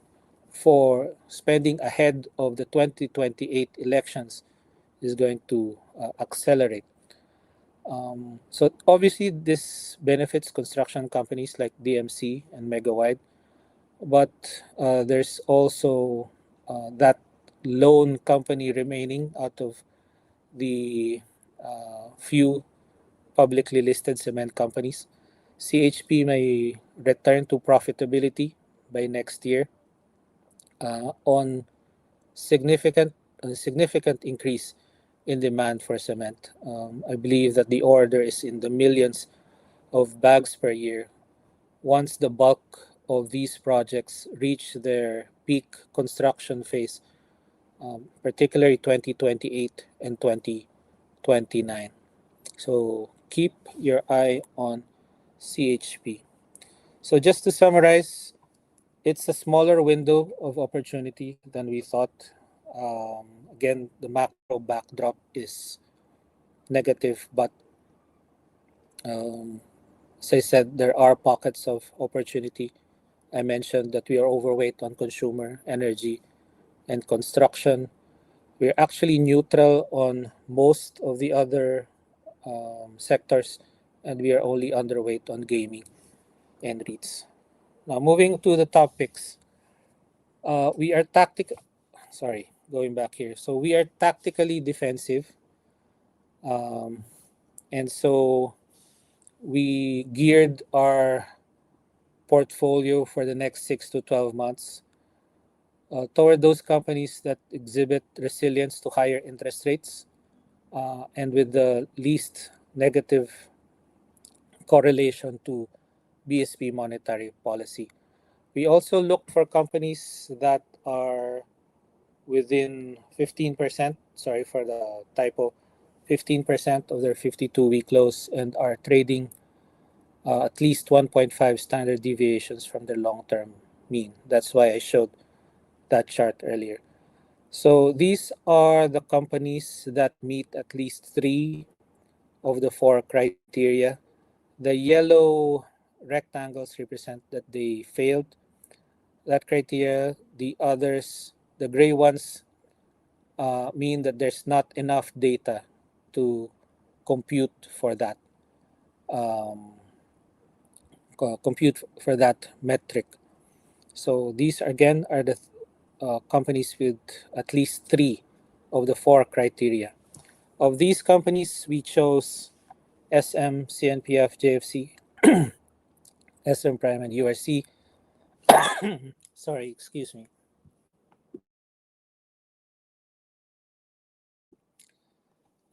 spending ahead of the 2028 elections is going to accelerate. So obviously this benefits construction companies like DMC and Megawide, but there's also that lone company remaining out of the few publicly listed cement companies. CHP may return to profitability by next year on significant increase in demand for cement. I believe that the order is in the millions of bags per year. Once the bulk of these projects reach their peak construction phase, particularly 2028 and 2029. So keep your eye on CHP. So just to summarize, it's a smaller window of opportunity than we thought. Again, the macro backdrop is negative, but as I said, there are pockets of opportunity. I mentioned that we are overweight on consumer, energy, and construction. We're actually neutral on most of the other sectors, and we are only underweight on gaming and REITs. Now, moving to the topics, we are going back here. So we are tactically defensive, um, and so we geared our portfolio for the next 6 to 12 months toward those companies that exhibit resilience to higher interest rates and with the least negative correlation to BSP monetary policy. We also look for companies that are within 15%, sorry for the typo, 15% of their 52-week lows and are trading at least 1.5 standard deviations from their long-term mean. That's why I showed that chart earlier. So these are the companies that meet at least 3 of the 4 criteria. The yellow rectangles represent that they failed that criteria. The others, the gray ones, mean that there's not enough data to compute for that metric. So these again are the companies with at least 3 of the 4 criteria. Of these companies, we chose SM, CNPF, JFC, SM Prime, and URC. Sorry, excuse me.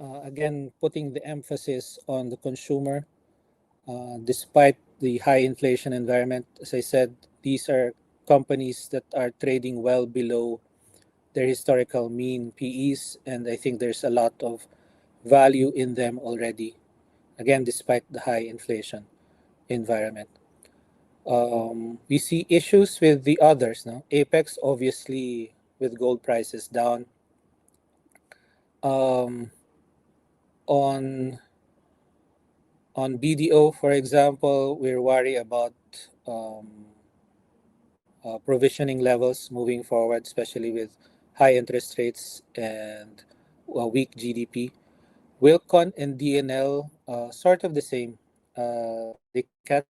Again, putting the emphasis on the consumer. Despite the high inflation environment, as I said, these are companies that are trading well below their historical mean PEs, and I think there's a lot of value in them already. Again, despite the high inflation environment. We see issues with the others. No? Apex, obviously, with gold prices down. On BDO, for example, we're worried about provisioning levels moving forward, especially with high interest rates and a weak GDP. Wilcon and DNL, sort of the same. They can't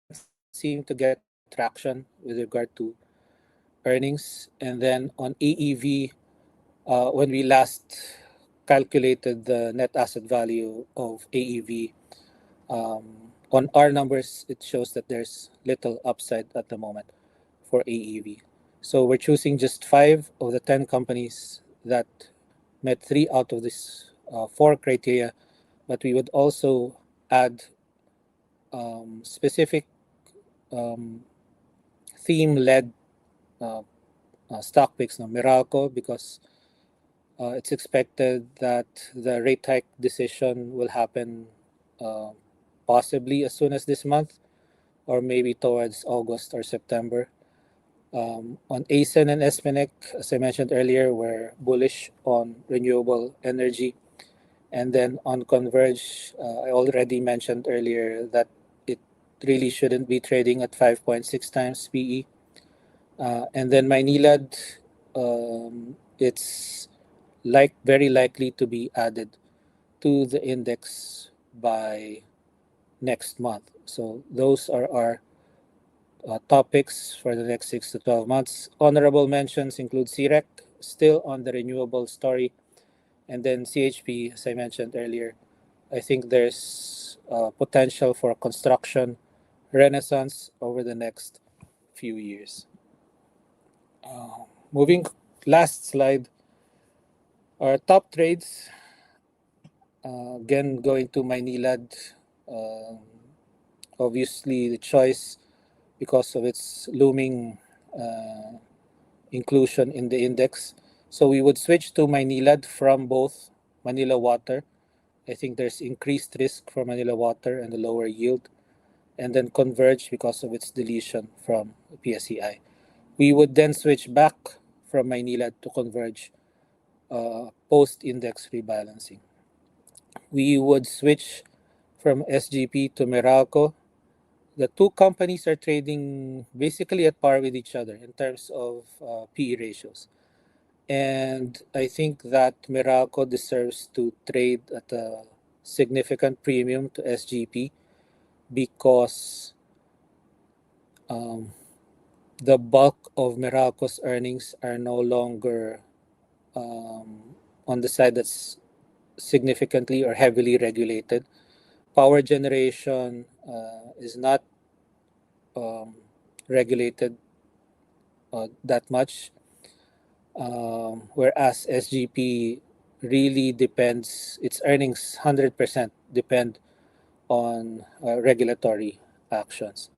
seem to get traction with regard to earnings. And then on AEV, when we last calculated the net asset value of AEV, on our numbers, it shows that there's little upside at the moment for AEV. So we're choosing just 5 of the 10 companies that met 3 out of these 4 criteria, but we would also add specific um, theme-led uh, stock picks, no, Meralco, because it's expected that the rate hike decision will happen uh, possibly as soon as this month, or maybe towards August or September. On ASEN and SPNEC, as I mentioned earlier, we're bullish on renewable energy. And then on Converge, I already mentioned earlier that it really shouldn't be trading at 5.6 times PE. And then Maynilad, it's very likely to be added to the index by next month. So those are our topics for the next 6 to 12 months. Honorable mentions include CREC, still on the renewable story, and then CHP, as I mentioned earlier. I think there's potential for a construction renaissance over the next few years. Moving, last slide, our top trades. Again, going to Maynilad, uh, obviously the choice because of its looming uh, inclusion in the index. So we would switch to Maynilad from both Manila Water. I think there's increased risk for Manila Water and the lower yield, and then Converge because of its deletion from PSEI. We would then switch back from Maynilad to Converge post-index rebalancing. We would switch from SGP to Meralco. The two companies are trading basically at par with each other in terms of PE ratios. And I think that Meralco deserves to trade at a significant premium to SGP because um, the bulk of Meralco's earnings are no longer on the side that's significantly or heavily regulated. Power generation is not um, regulated that much, whereas SGP really depends, its earnings 100% depend on regulatory actions.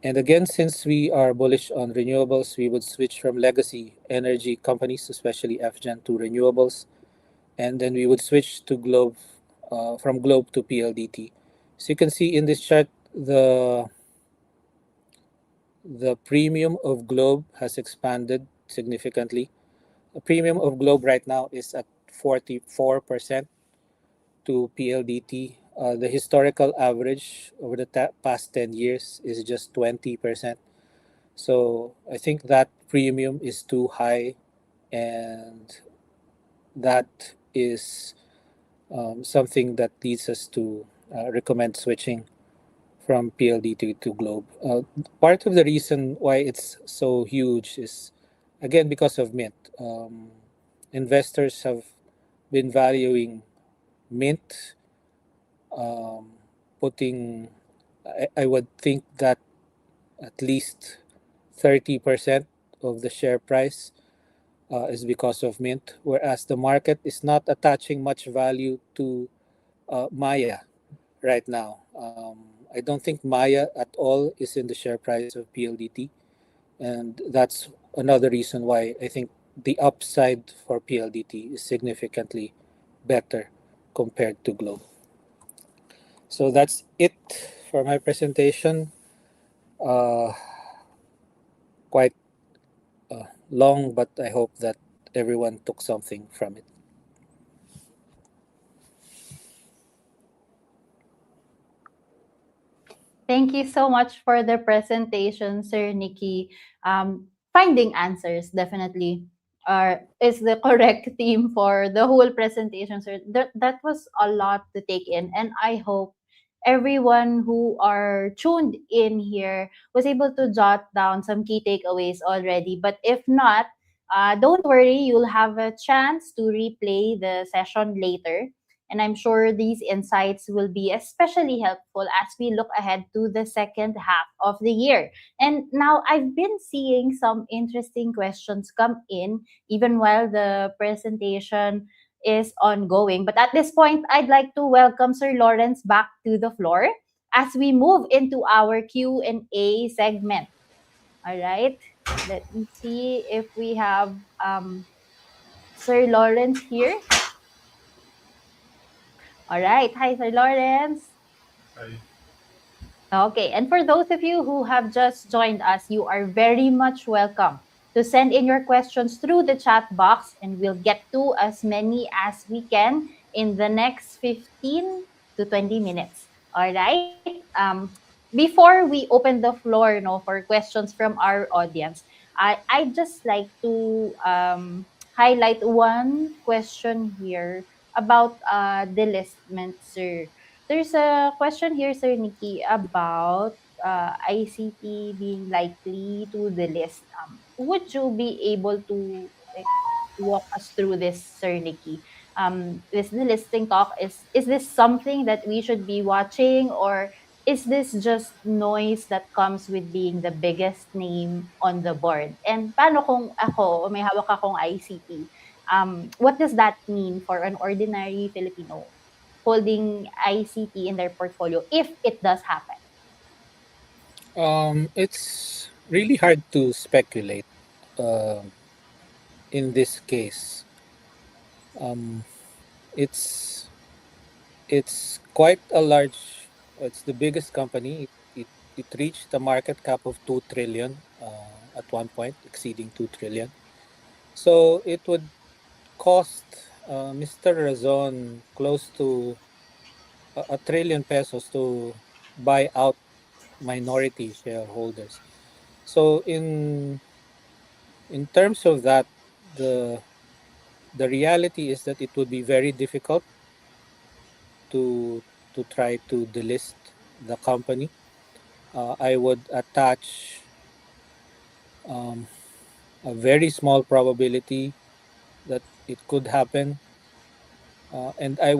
And again, since we are bullish on renewables, we would switch from legacy energy companies, especially FGen, to renewables. And then we would switch to Globe, from Globe to PLDT. So you can see in this chart, the premium of Globe has expanded significantly. The premium of Globe right now is at 44% to PLDT. The historical average over the past 10 years is just 20%. So I think that premium is too high, and that is something that leads us to recommend switching from PLDT to Globe. Part of the reason why it's so huge is, again, because of Mint. Investors have been valuing Mint, um, putting, I would think that at least 30% of the share price is because of Mint, whereas the market is not attaching much value to Maya right now. I don't think Maya at all is in the share price of PLDT, and that's another reason why I think the upside for PLDT is significantly better compared to Globe. So that's it for my presentation. Uh, Quite long, but I hope that everyone took something from it. Thank you so much for the presentation, Sir Nicky. Finding answers definitely is the correct theme for the whole presentation, sir. That was a lot to take in, and I hope everyone who are tuned in here was able to jot down some key takeaways already. But if not, don't worry, you'll have a chance to replay the session later. And I'm sure these insights will be especially helpful as we look ahead to the second half of the year. And now I've been seeing some interesting questions come in even while the presentation is ongoing. But at this point, I'd like to welcome Sir Lawrence back to the floor. as we move into our Q&A segment. All right. Let me see if we have Sir Lawrence here. All right. Hi, Sir Lawrence. Hi. Okay, and for those of you who have just joined us, you are very much welcome to send in your questions through the chat box, and we'll get to as many as we can in the next 15 to 20 minutes. All right. Before we open the floor, for questions from our audience, I just like to highlight one question here about delistment, sir. There's a question here, Sir Nicky, about ICT being likely to delist. Would you be able to like walk us through this, Sir Nicky? This delisting talk, is this something that we should be watching, or is this just noise that comes with being the biggest name on the board? And paano kung ako, may hawak akong ICT? What does that mean for an ordinary Filipino holding ICT in their portfolio if it does happen? It's really hard to speculate um in this case. Um, it's it's quite a large. It's the biggest company. It reached a market cap of 2 trillion at one point, exceeding 2 trillion. So it would cost Mr. Razon close to a trillion pesos to buy out minority shareholders. So in terms of that, the the reality is that it would be very difficult to try to delist the company. I would attach um, a very small probability that it could happen, and I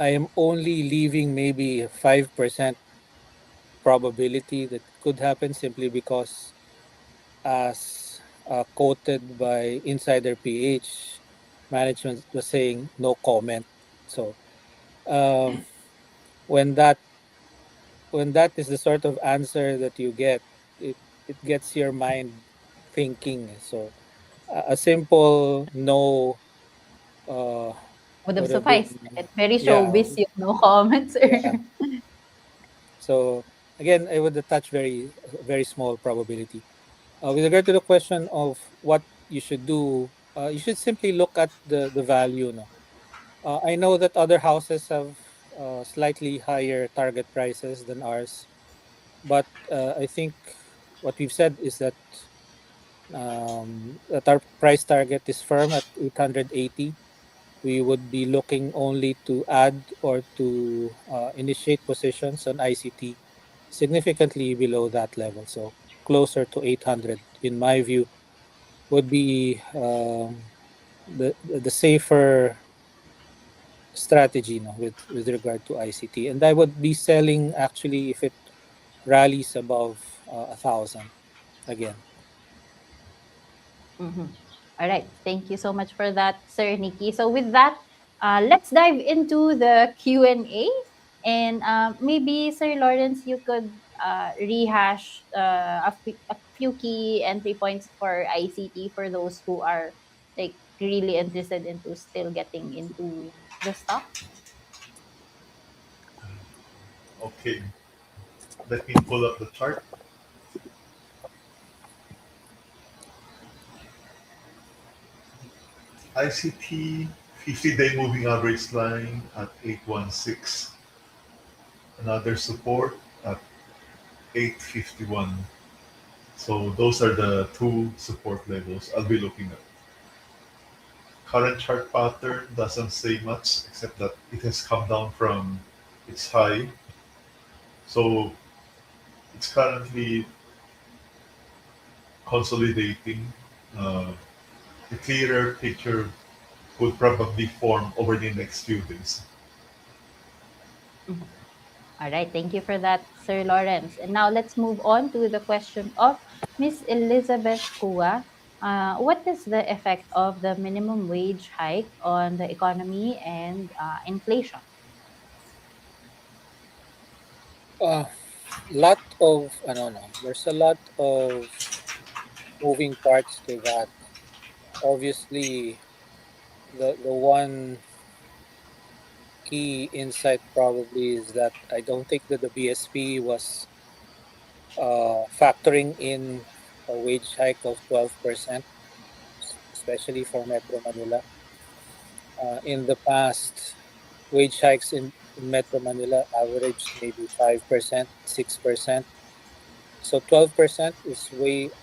am only leaving maybe 5% probability that it could happen simply because, as quoted by Insider PH, management was saying no comment. So um, when that is the sort of answer that you get, it gets your mind thinking. So a simple no uh, Would have would have sufficed. been, It's very yeah, showbiz yung no comments, sir. yeah. So again, I would attach very small probability. With regard to the question of what you should do, you should simply look at the value. No, I know that other houses have slightly higher target prices than ours, but I think what we've said is that our price target is firm at 880. We would be looking only to add or to initiate positions on ICT significantly below that level. So closer to 800, in my view, would be the safer strategy, no, with regard to ICT. And I would be selling actually if it rallies above 1,000 again. Mhm. All right. Thank you so much for that, Sir Nicky. So with that, let's dive into the Q&A. And maybe, Sir Lawrence, you could rehash a few key entry points for ICT for those who are like really interested into still getting into the stock. Okay, let me pull up the chart. ICT 50-day moving average line at 816. Another support at 851. So those are the two support levels I'll be looking at. Current chart pattern doesn't say much except that it has come down from its high. So it's currently consolidating. Uh, a clearer picture would probably form over the next few days. Mhm. All right, thank you for that, Sir Lawrence. And now let's move on to the question of Miss Elizabeth Kua. What is the effect of the minimum wage hike on the economy and inflation? Lot of I don't know. There's a lot of moving parts to that. Obviously, the one key insight probably is that I don't think that the BSP was factoring in a wage hike of 12%, especially for Metro Manila. In the past, wage hikes in Metro Manila averaged maybe 5%, 6%. So 12% is way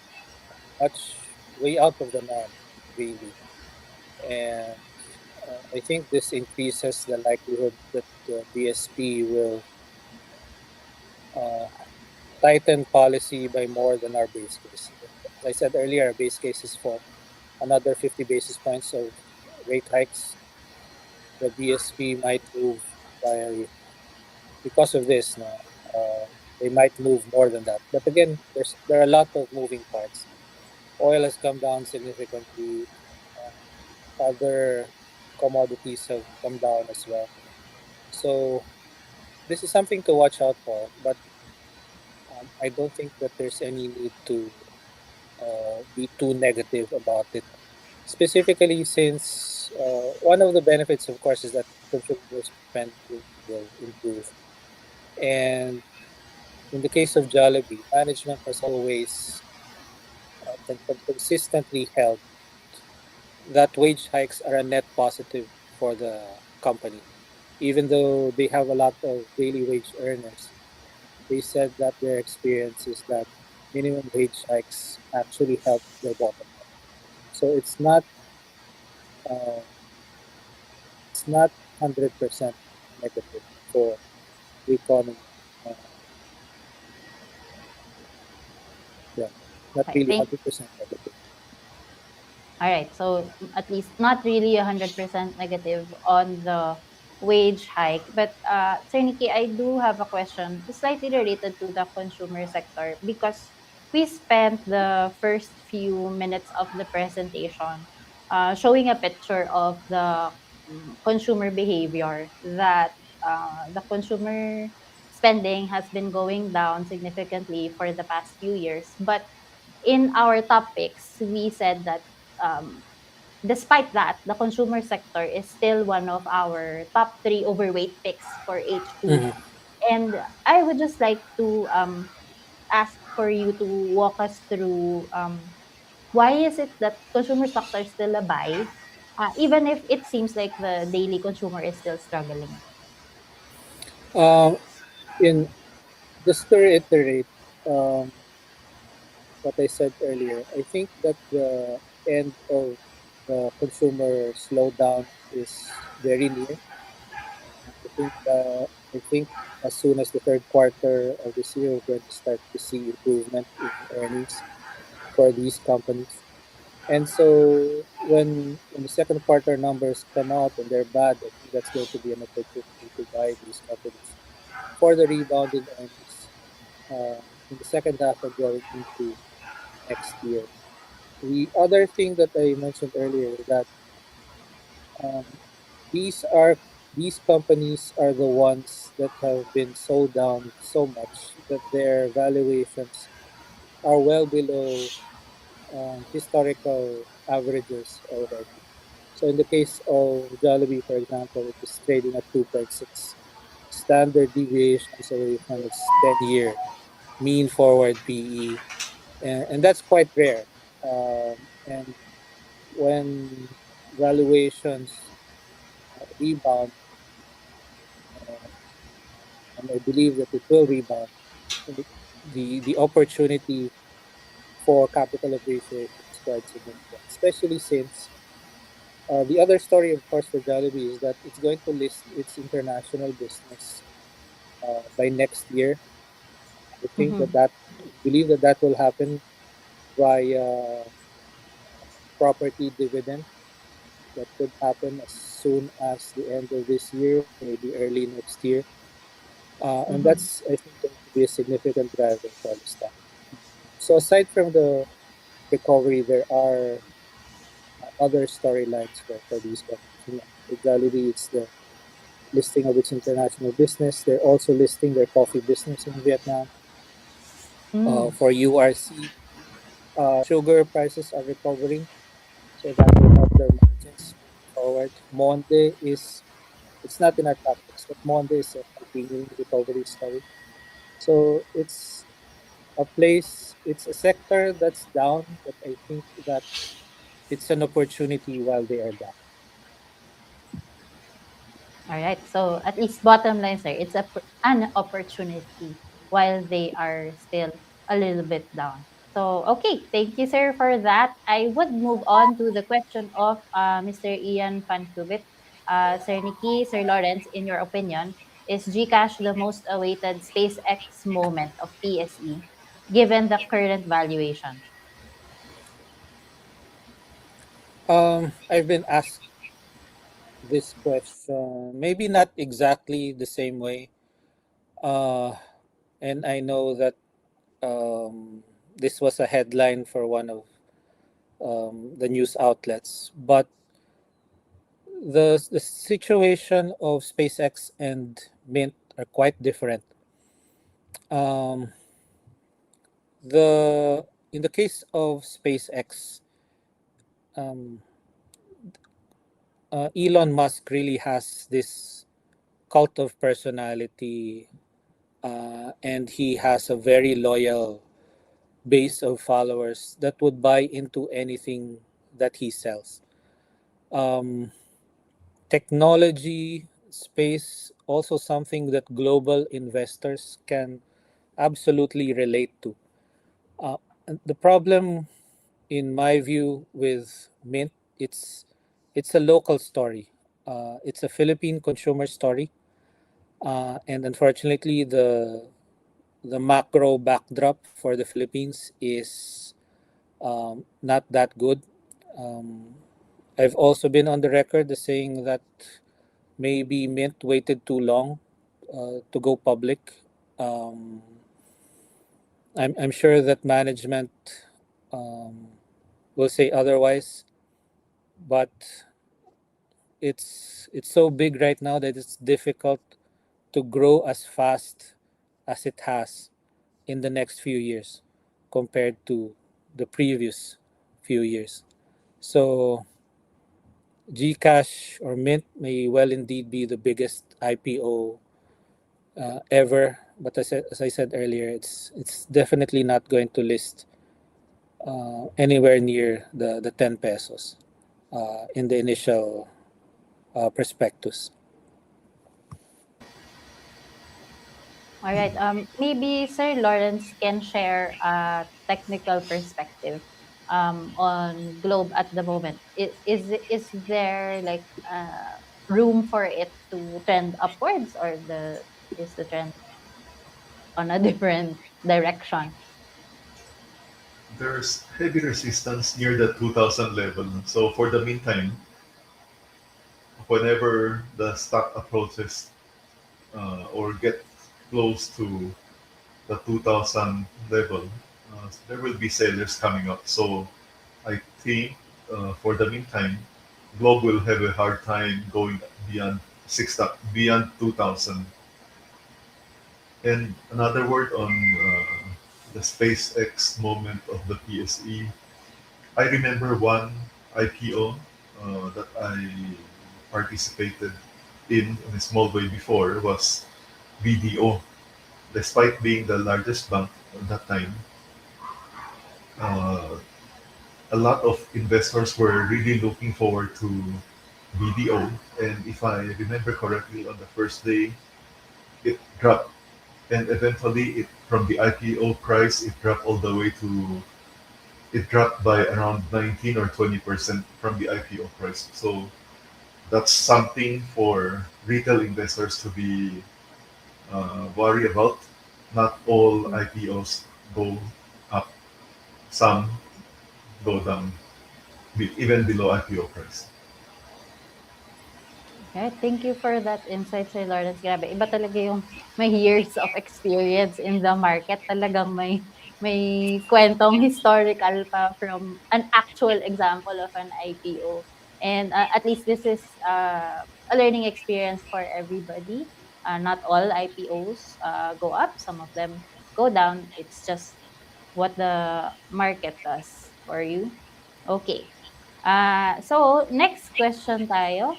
out of the norm, really. And I think this increases the likelihood that the BSP will uh, tighten policy by more than our base case. As I said earlier, our base case is for another 50 basis points of rate hikes. The BSP might move by because of this. No, they might move more than that. But again, there are a lot of moving parts. Oil has come down significantly. Other commodities have come down as well. So this is something to watch out for. But I don't think that there's any need to be too negative about it. Specifically, since one of the benefits, of course, is that consumer spending will improve. And in the case of Jollibee, management has always consistently held that wage hikes are a net positive for the company. Even though they have a lot of daily wage earners, they said that their experience is that minimum wage hikes actually help their bottom line. So uh, it's not 100% negative for the economy. Uh, yeah, not Okay, really 100% negative. all right, so at least not really 100% negative on the wage hike. But Sir Nicky, I do have a question slightly related to the consumer sector because we spent the first few minutes of the presentation showing a picture of the consumer behavior that the consumer spending has been going down significantly for the past few years. But in our topics, we said that um, despite that, the consumer sector is still one of our top three overweight picks for H2. Mhm. And I would just like to ask for you to walk us through why is it that consumer stocks are still a buy, even if it seems like the daily consumer is still struggling. Um, in Just to reiterate what I said earlier, I think that the end of the consumer slowdown is very near. I think as soon as the third quarter of this year, we're going to start to see improvement in earnings for these companies. And so when the second quarter numbers come out and they're bad, I think that's going to be an opportunity to buy these companies for the rebound in earnings in the second half and going into next year. The other thing that I mentioned earlier is that um, these are these companies are the ones that have been sold down so much that their valuations are well below historical averages already. So in the case of Jollibee, for example, it is trading at 2.6 standard deviations away from its 10-year mean forward PE, and that's quite rare. And when valuations rebound, uh, and I believe that it will rebound, the opportunity for capital appreciation is quite significant, especially since the other story, of course, for Jollibee is that it's going to list its international business by next year. I think Mm-hmm. that believe that that will happen via property dividend that could happen as soon as the end of this year, maybe early next year. And Mm-hmm. that's, I think, going to be a significant driver for the stock. So aside from the recovery, there are other storylines for these companies. You know, for Jollibee, it's the listing of its international business. They're also listing their coffee business in Vietnam. Mm. For URC, sugar prices are recovering, so that will help their margins moving forward. Monde is it's not in our top list, but Monde is a continuing recovery story. So it's a sector that's down, but I think that it's an opportunity while they are down. All right. So at least bottom line, sir, it's an opportunity while they are still a little bit down. So, okay. Thank you, sir, for that. I would move on to the question of Mr. Ian Pancubit. Sir Nikki, Sir Lawrence, in your opinion, is Gcash the most awaited SpaceX moment of PSE given the current valuation? I've been asked this question, maybe not exactly the same way, uh, and I know that this was a headline for one of the news outlets, but the situation of SpaceX and Mint are quite different. Um, the in the case of SpaceX, um, Elon Musk really has this cult of personality, and he has a very loyal base of followers that would buy into anything that he sells. Um, Technology, space, also something that global investors can absolutely relate to. And the problem, in my view, with Mint, it's a local story. It's a Philippine consumer story, and unfortunately, the macro backdrop for the Philippines is not that good. Um, I've also been on the record as saying that maybe Mint waited too long to go public. Um, I'm sure that management um, will say otherwise, but it's so big right now that it's difficult to grow as fast as it has in the next few years compared to the previous few years. So Gcash or Mint may well indeed be the biggest IPO ever, but as I said earlier, it's definitely not going to list anywhere near the 10 pesos in the initial prospectus. All right. Maybe Sir Lawrence can share a technical perspective on Globe at the moment. Is there like room for it to trend upwards, or the trend on a different direction? There's heavy resistance near the 2000 level. So for the meantime, whenever the stock approaches or get close to the 2000 level, there will be sellers coming up. So I think for the meantime, Globe will have a hard time going beyond beyond 2000. And another word on the SpaceX moment of the PSE. I remember one IPO that I participated in a small way before was BDO. Despite being the largest bank at that time, uh, a lot of investors were really looking forward to BDO. And if I remember correctly, on the first day, it dropped. And eventually, from the IPO price, it dropped all the way to, it dropped by around 19 or 20% from the IPO price. So that's something for retail investors to be worried about. Not all IPOs go up, some go down, even below IPO price. Okay, thank you for that insight, Sir Lawrence. Grabe, iba talaga yung may years of experience in the market. Talagang may kwentong historical pa from an actual example of an IPO. And at least this is a learning experience for everybody. Not all IPOs go up, some of them go down. It's just what the market does for you. Okay. So, next question tayo.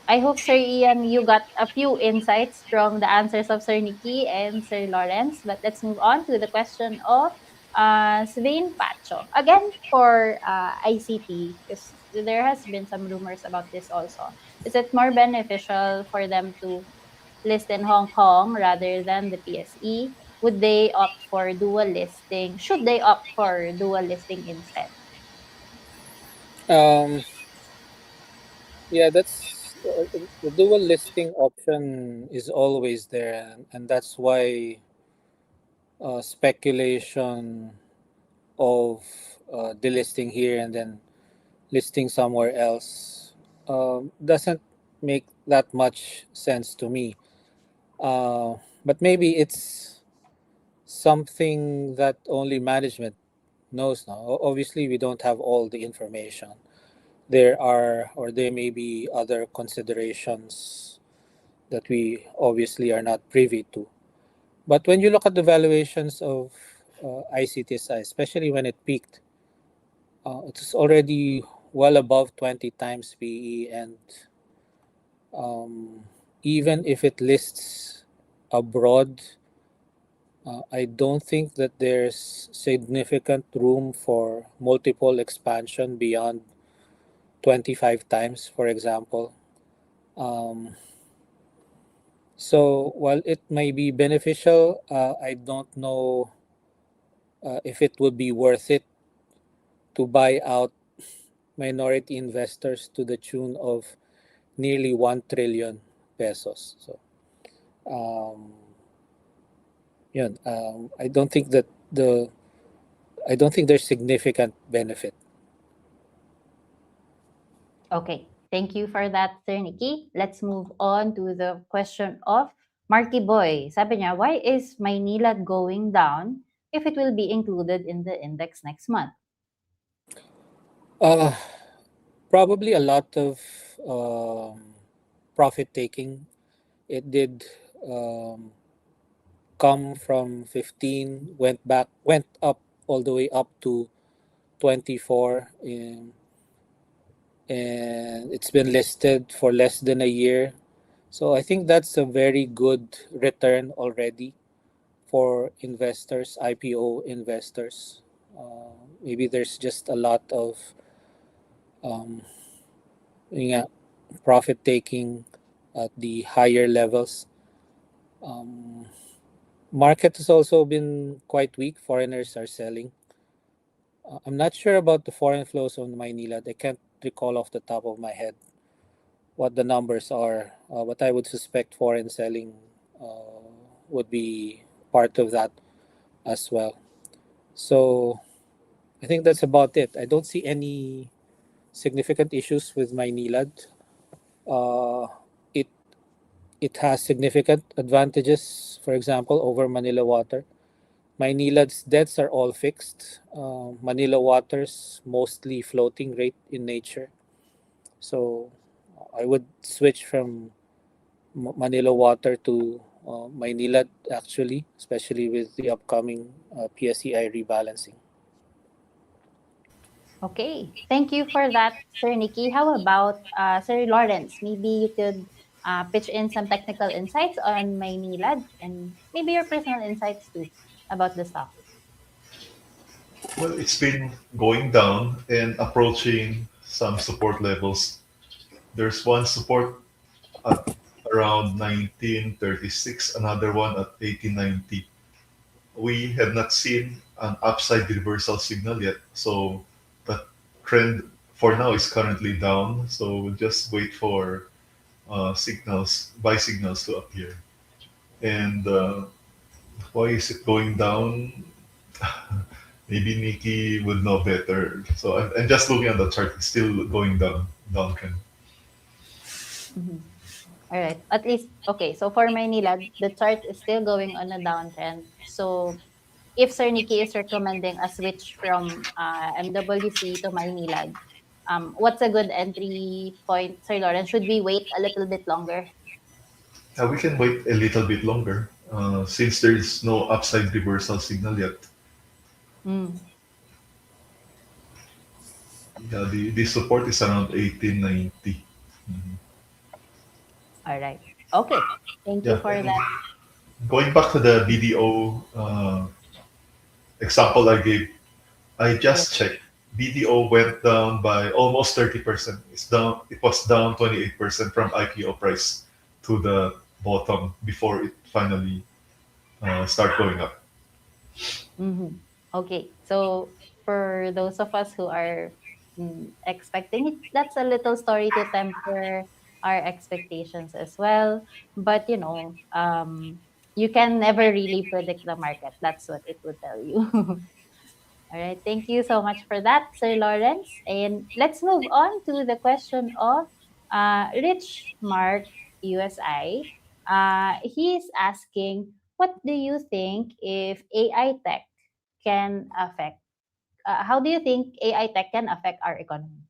I hope, Sir Ian, you got a few insights from the answers of Sir Nicky and Sir Lawrence. But let's move on to the question of Svein Pacho. Again, for ICT, because there has been some rumors about this also. Is it more beneficial for them to list in Hong Kong rather than the PSE? Would they opt for dual listing? Should they opt for dual listing instead? Um, yeah, that's the dual listing option is always there, and that's why speculation of delisting here and then listing somewhere else doesn't make that much sense to me. But maybe it's something that only management knows now. Obviously, we don't have all the information. There are, or there may be other considerations that we obviously are not privy to. But when you look at the valuations of ICTSI, especially when it peaked, it's already well above 20 times PE. And um, even if it lists abroad, I don't think that there's significant room for multiple expansion beyond 25 times, for example. Um, so while it may be beneficial, I don't know if it would be worth it to buy out minority investors to the tune of nearly 1 trillion pesos. So, um, I don't think that I don't think there's significant benefit. Okay, thank you for that, Sir Nicky. Let's move on to the question of Marky Boy. Sabi niya, why is Maynila going down if it will be included in the index next month? Uh, Probably a lot of profit taking. It did um, come from 15, went up all the way up to 24, and it's been listed for less than a year. So I think that's a very good return already for investors, IPO investors. Maybe there's just a lot of um, yeah, profit taking at the higher levels. Um, Market has also been quite weak. Foreigners are selling. I'm not sure about the foreign flows on Maynila. I can't recall off the top of my head what the numbers are, but I would suspect foreign selling would be part of that as well. So I think that's about it. I don't see any significant issues with Maynilad. Uh, it it has significant advantages, for example, over Manila Water. Maynilad's debts are all fixed. Manila Water's mostly floating rate in nature. So I would switch from Manila Water to Maynilad actually, especially with the upcoming PSEI rebalancing. Okay, thank you for that, Sir Nicky. How about Sir Lawrence? Maybe you could pitch in some technical insights on Maynilad and maybe your personal insights too about the stock. Well, it's been going down and approaching some support levels. There's one support at around 1936, another one at 1890. We have not seen an upside reversal signal yet, so the trend for now is currently down. So we'll just wait for buy signals to appear. And why is it going down? Maybe Nikki would know better. So I'm just looking at the chart; it's still going down, downtrend. Mhm. All right. At least, okay. So for Maynila, the chart is still going on a downtrend. So if Sir Nicky is recommending a switch from MWC to Maynilad, What's a good entry point, Sir Lawrence? Should we wait a little bit longer? We can wait a little bit longer since there is no upside reversal signal yet. Mm, Yeah, the support is around 1890. Mhm. all right. Okay. Thank you Yeah, for and that. going back to the BDO example I gave, I Yes. just checked. BDO went down by almost 30%. It's down. It was down 28% from IPO price to the bottom before it finally start going up. Mm-hmm. Okay. So for those of us who are expecting it, that's a little story to temper our expectations as well. But you can never really predict the market. That's what it would tell you. All right. Thank you so much for that, Sir Lawrence. And let's move on to the question of Rich Mark USI. He's asking, what do you think if AI tech can affect? How do you think AI tech can affect our economy?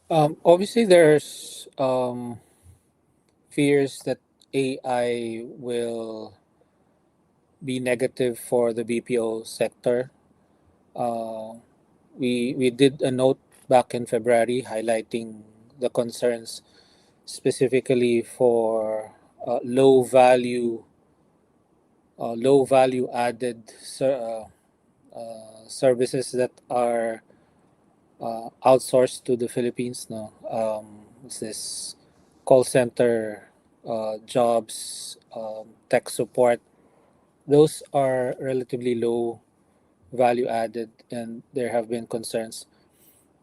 Obviously, there's fears that AI will be negative for the BPO sector. Uh, we did a note back in February highlighting the concerns specifically for low value added services that are outsourced to the Philippines. No, what's this call center jobs, tech support. Those are relatively low value added, and there have been concerns.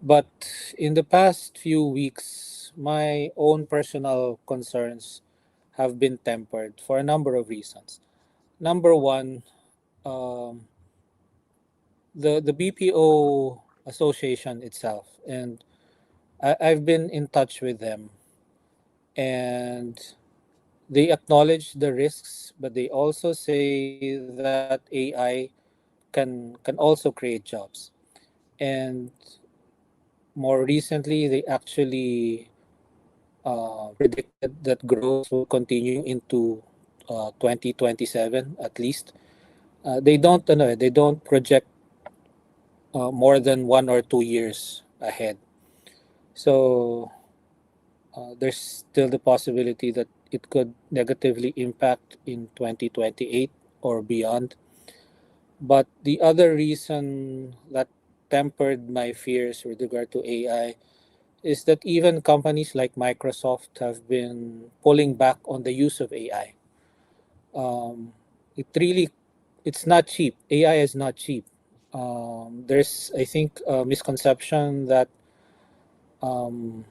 But in the past few weeks, my own personal concerns have been tempered for a number of reasons. Number one, um, the BPO association itself, and I've been in touch with them, and they acknowledge the risks, but they also say that AI can also create jobs. And more recently, they actually predicted that growth will continue into 2027 at least. They don't project more than 1 or 2 years ahead. So there's still the possibility that it could negatively impact in 2028 or beyond. But the other reason that tempered my fears with regard to AI is that even companies like Microsoft have been pulling back on the use of AI. Um, it really, it's not cheap. AI is not cheap. There's, I think, a misconception that um,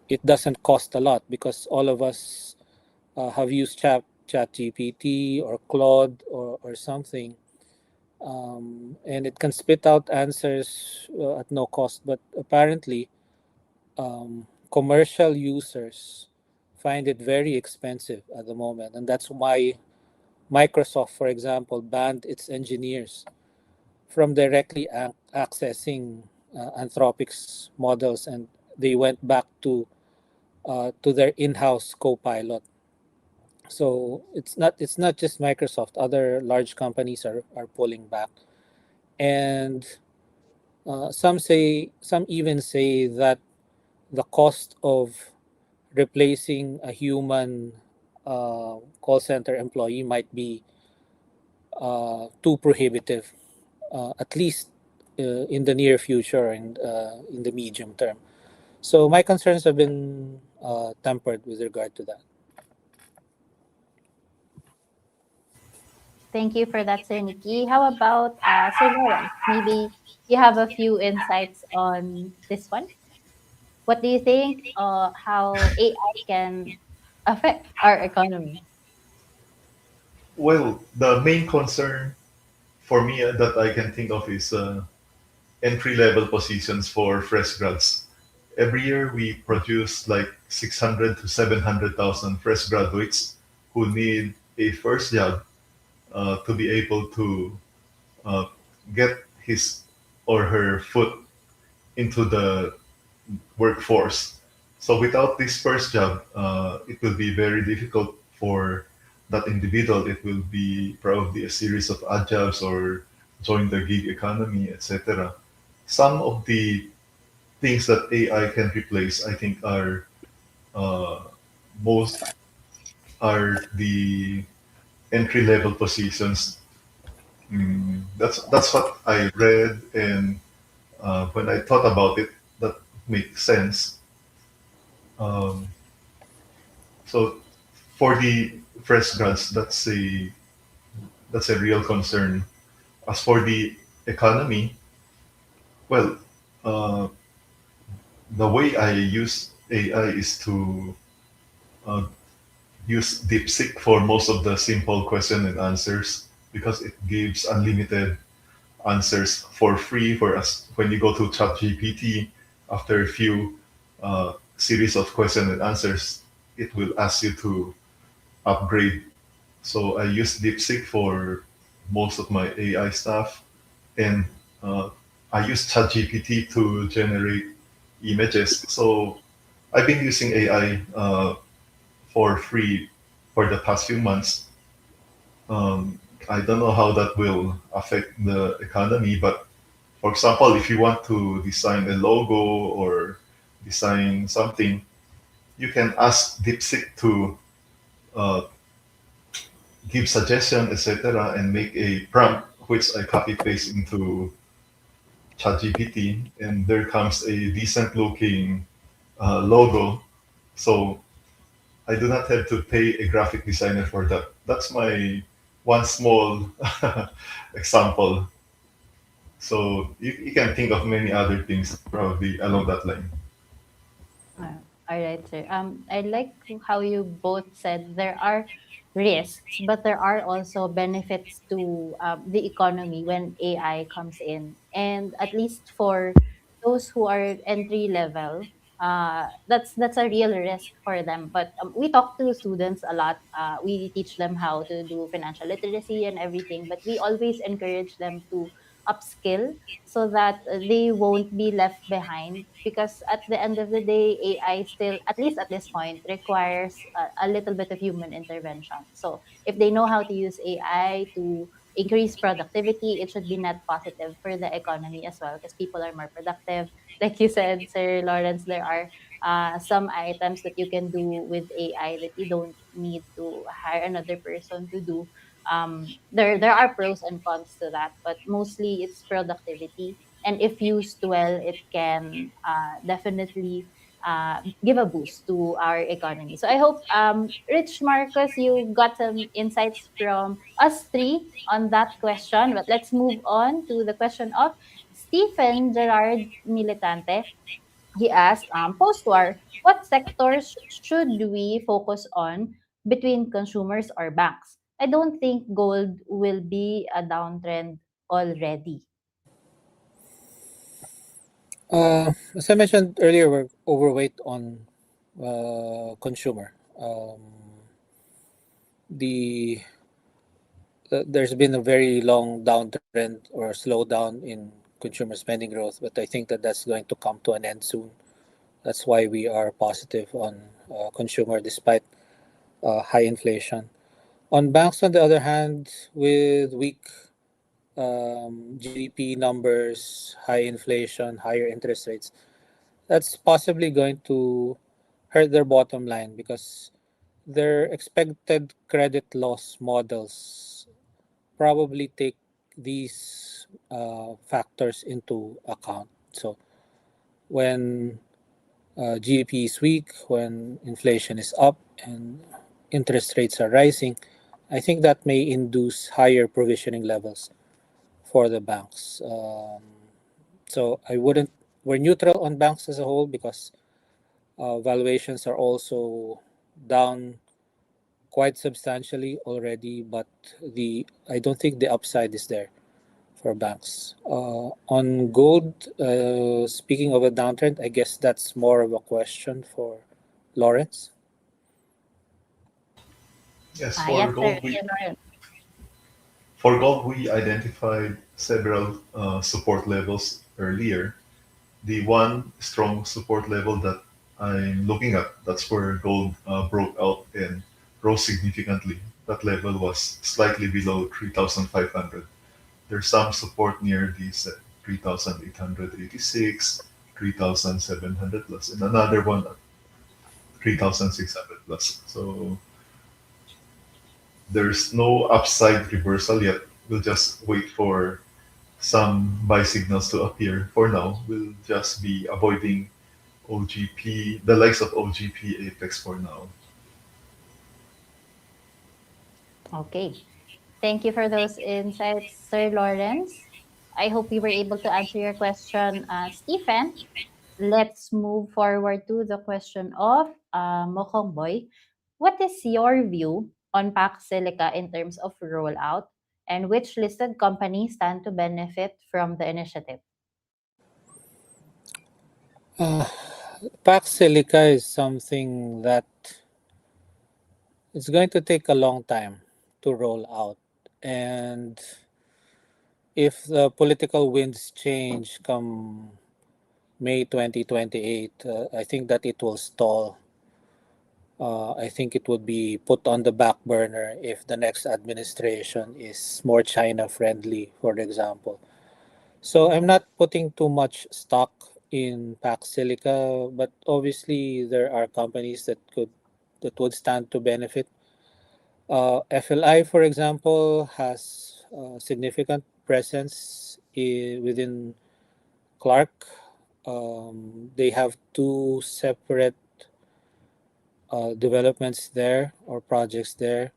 it doesn't cost a lot because all of us have used Chat GPT or Claude or something, and it can spit out answers at no cost. But apparently, commercial users find it very expensive at the moment, and that's why Microsoft, for example, banned its engineers from directly accessing Anthropic's models, and they went back to their in-house Copilot. So it's not just Microsoft. Other large companies are pulling back, and some even say that the cost of replacing a human call center employee might be too prohibitive, at least in the near future and in the medium term. So my concerns have been tempered with regard to that. Thank you for that, Sir Nikki. How about Sir Lawrence? Maybe you have a few insights on this one. What do you think how AI can affect our economy? Well, the main concern for me that I can think of is entry level positions for fresh grads. Every year we produce like 600 to 700,000 fresh graduates who need a first job to be able to uh, get his or her foot into the workforce. So without this first job, it will be very difficult for that individual. It will be probably a series of odd jobs or join the gig economy, etc. Some of the things that AI can replace, I think, are uh, most are the entry level positions. That's what I read, and when I thought about it, that makes sense. Um, so for the fresh grads, that's a real concern. As for the economy, well, uh, the way I use AI is to uh, use DeepSeek for most of the simple question and answers because it gives unlimited answers for free for us when you go to ChatGPT. After a few series of question and answers, it will ask you to upgrade. So I use DeepSeek for most of my AI stuff, and uh, I use ChatGPT to generate images. So I've been using AI for free for the past few months. I don't know how that will affect the economy, but for example, if you want to design a logo or design something, you can ask DeepSeek to uh, give suggestion, etc., and make a prompt which I copy paste into ChatGPT, and there comes a decent looking logo. So I do not have to pay a graphic designer for that. That's my one small example. So you can think of many other things probably along that line. All right, sir. I like how you both said there are risks, but there are also benefits to the economy when AI comes in. And at least for those who are entry level, that's a real risk for them. But we talk to students a lot. We teach them how to do financial literacy and everything, but we always encourage them to upskill so that they won't be left behind, because at the end of the day AI still, at least at this point, requires a little bit of human intervention. So if they know how to use AI to increase productivity, it should be net positive for the economy as well, because people are more productive. Like you said, Sir Lawrence, there are some items that you can do with AI that you don't need to hire another person to do. There are pros and cons to that, but mostly it's productivity. And if used well, it can definitely give a boost to our economy. So I hope, Rich, Marcus, you got some insights from us three on that question. But let's move on to the question of Stephen Gerard Militante. He asked, post-war, what sectors should we focus on between consumers or banks? I don't think gold will be a downtrend already. As I mentioned earlier, we're overweight on consumer. The there's been a very long downtrend or slowdown in consumer spending growth, but I think that that's going to come to an end soon. That's why we are positive on consumer despite high inflation. On banks, on the other hand, with weak GDP numbers, high inflation, higher interest rates, that's possibly going to hurt their bottom line because their expected credit loss models probably take these factors into account. So when GDP is weak, when inflation is up, and interest rates are rising, I think that may induce higher provisioning levels for the banks. So I wouldn't. We're neutral on banks as a whole because valuations are also down quite substantially already, but the I don't think the upside is there for banks. On gold, speaking of a downtrend, I guess that's more of a question for Lawrence. Yes, Yes, sir. Sir Lawrence. for gold we identified several support levels earlier. the one strong support level that I'm looking at, that's where gold broke out and rose significantly. That level was slightly below 3,500. There's some support near these 3,886, 3,700 plus, and another one at 3,600 plus. So there's no upside reversal yet. We'll just wait for some buy signals to appear. For now, we'll just be avoiding OGP, the likes of OGP Apex for now. Okay. Thank you for those insights, Sir Lawrence. I hope we were able to answer your question, Stephen. Let's move forward to the question of Mokong Boy. What is your view on Pac Silica in terms of rollout, and which listed companies stand to benefit from the initiative? Uh, Pack Silica is something that it's going to take a long time to roll out. And if the political winds change come May 2028, I think that it will stall. I think it would be put on the back burner if the next administration is more China friendly, for example. So I'm not putting too much stock in Pack Silica, but obviously there are companies that would stand to benefit. FLI, for example, has significant presence within Clark. They have two separate developments there or projects there.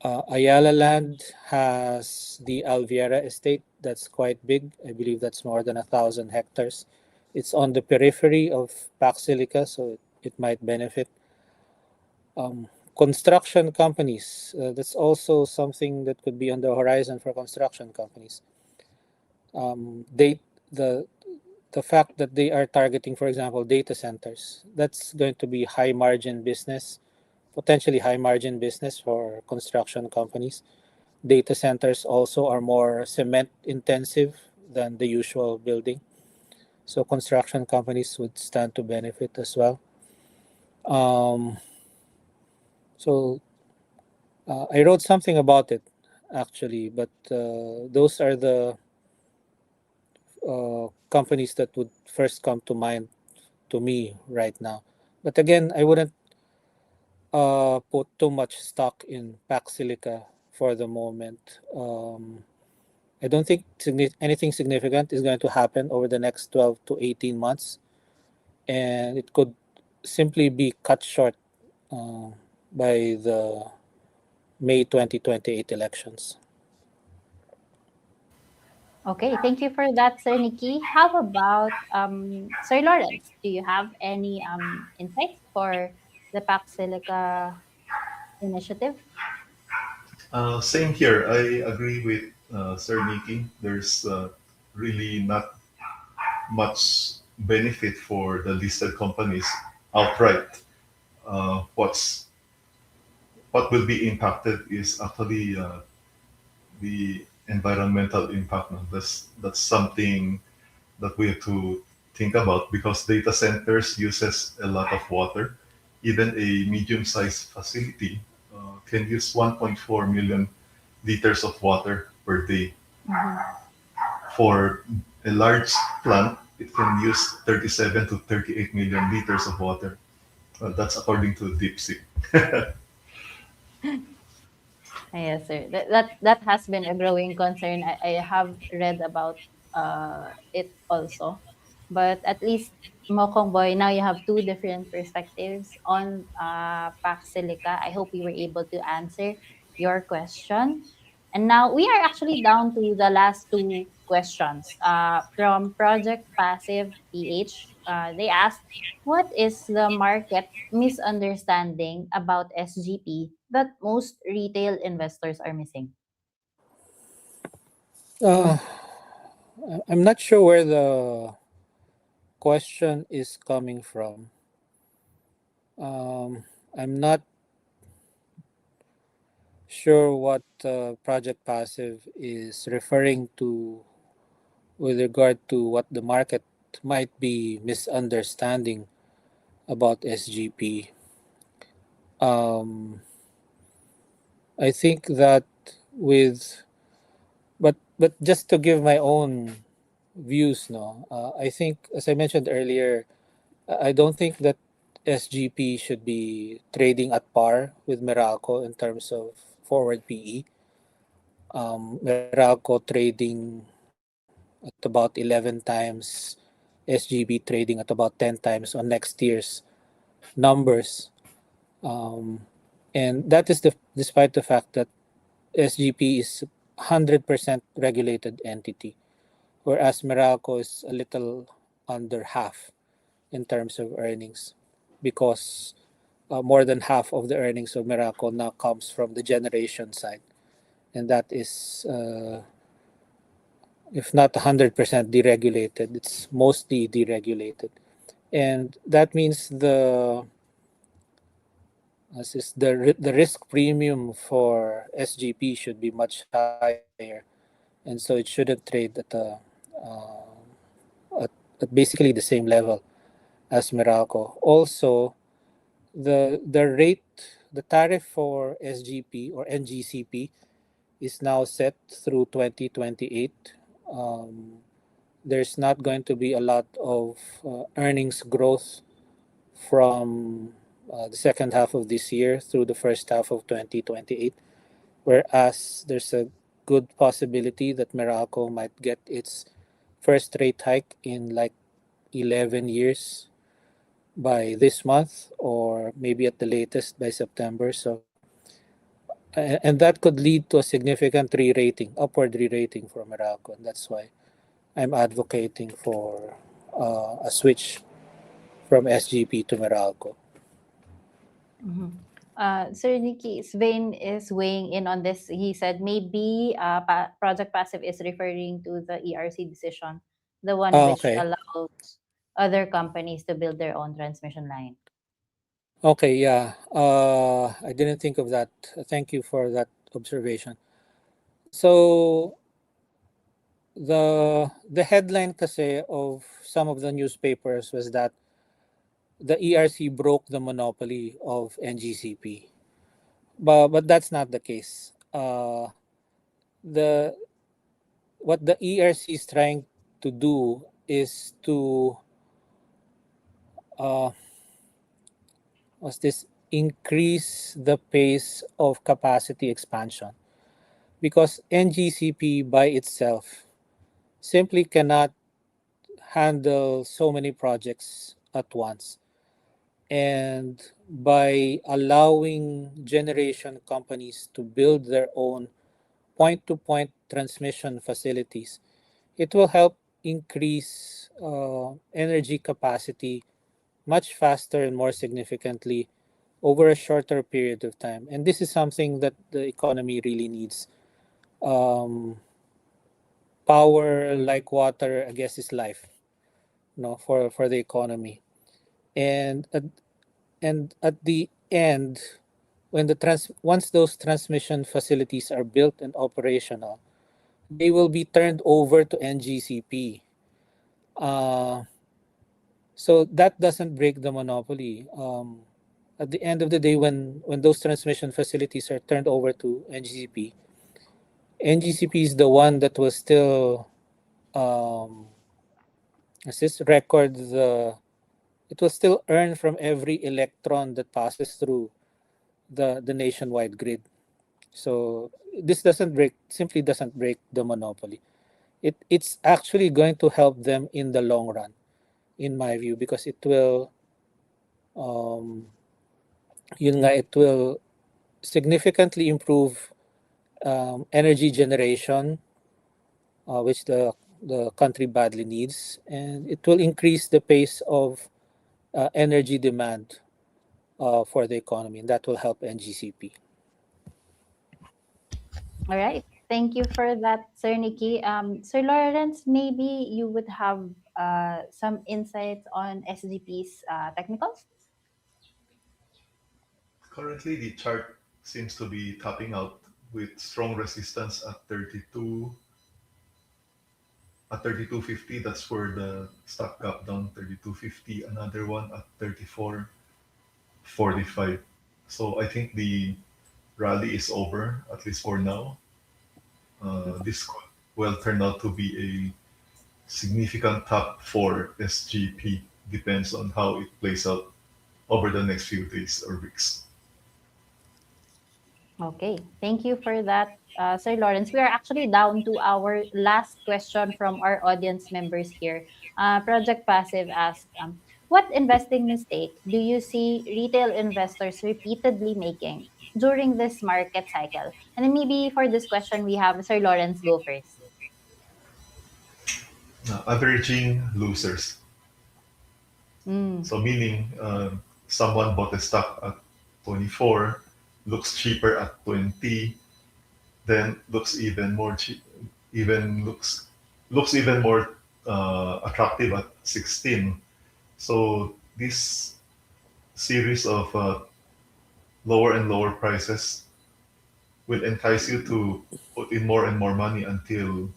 Ayala Land has the Alviera estate that's quite big. I believe that's more than 1,000 hectares. It's on the periphery of Pac Silica, so it might benefit. Construction companies, that's also something that could be on the horizon for construction companies. They the the fact that they are targeting, for example, data centers, that's going to be high margin business, potentially high margin business for construction companies. Data centers also are more cement intensive than the usual building. So construction companies would stand to benefit as well. Um, so I wrote something about it actually, but those are the companies that would first come to mind to me right now. But again, I wouldn't put too much stock in Pac Silica for the moment. I don't think anything significant is going to happen over the next 12 to 18 months, and it could simply be cut short uh, by the May 2028 elections. Okay, thank you for that, Sir Nikki. How about Sir Lawrence? Do you have any insights for the Pac Silica initiative? Same here. I agree with Sir Nicky. There's really not much benefit for the listed companies outright. What's what will be impacted is actually the environmental impact. No? That's something that we have to think about because data centers uses a lot of water. Even a medium-sized facility can use 1.4 million liters of water per day. Mhm. For a large plant, it can use 37 to 38 million liters of water. That's according to DeepSeek. Yes, sir. That has been a growing concern. I have read about it also. But at least Mokong Boy, now you have two different perspectives on Pac Silica. I hope we were able to answer your question. And now we are actually down to the last two questions. From Project Passive PH, they asked, what is the market misunderstanding about SGP that most retail investors are missing? Uh, I'm not sure where the question is coming from. I'm not sure what Project Passive is referring to with regard to what the market might be misunderstanding about SGP. Um, I think that with but just to give my own views, no, I think as I mentioned earlier, I don't think that SGP should be trading at par with Meralco in terms of forward PE. Meralco trading at about 11 times, SGB trading at about 10 times on next year's numbers. Um, and that is despite the fact that SGP is 100% regulated entity, whereas Meralco is a little under half in terms of earnings because more than half of the earnings of Meralco now comes from the generation side. And that is, if not 100% deregulated, it's mostly deregulated. And that means the risk premium for SGP should be much higher, and so it shouldn't trade uh, at basically the same level as Meralco. Also, the rate, the tariff for SGP or NGCP is now set through 2028. Um, there's not going to be a lot of earnings growth from the second half of this year through the first half of 2028, whereas there's a good possibility that Meralco might get its first rate hike in like 11 years by this month or maybe at the latest by September. So, and that could lead to a significant re-rating, upward re-rating for Meralco. And that's why I'm advocating for a switch from SGP to Meralco. Mhm. Sir Nicky, Svein is weighing in on this. He said maybe Project Passive is referring to the ERC decision, the one Ah, which okay. allows other companies to build their own transmission line. Okay, yeah. I didn't think of that. Thank you for that observation. So the headline kasi of some of the newspapers was that the ERC broke the monopoly of NGCP. But that's not the case. The what the ERC is trying to do is to uh, was this increase the pace of capacity expansion because NGCP by itself simply cannot handle so many projects at once. And by allowing generation companies to build their own point to point transmission facilities, it will help increase energy capacity much faster and more significantly over a shorter period of time. And this is something that the economy really needs. Um, Power, like water, I guess, is life, for the economy. And at the end, when once those transmission facilities are built and operational, they will be turned over to NGCP. Uh, so that doesn't break the monopoly. At the end of the day, when those transmission facilities are turned over to NGCP, NGCP is the one that will still um, assist record the it will still earn from every electron that passes through the nationwide grid. So this doesn't break the monopoly. It's actually going to help them in the long run, in my view, because um, it will significantly improve energy generation, which the country badly needs, and it will increase the pace of energy demand for the economy, and that will help NGCP. All right. Thank you for that, Sir Nicky. Sir Lawrence, maybe you would have some insights on SGP's technicals? Currently, the chart seems to be topping out with strong resistance at 32, at 32.50. That's for the stock gap down 32.50. Another one at 34.45. So I think the rally is over, at least for now. This could well turn out to be a significant top for SGP. Depends on how it plays out over the next few days or weeks. Okay, thank you for that, Sir Lawrence. We are actually down to our last question from our audience members here. Project Passive asked, what investing mistake do you see retail investors repeatedly making during this market cycle? And then maybe for this question, we have Sir Lawrence go first. Averaging losers. Mm. So meaning someone bought a stock at 24, looks cheaper at 20, then looks even more cheap, even looks even more attractive at 16. So this series of lower and lower prices will entice you to put in more and more money until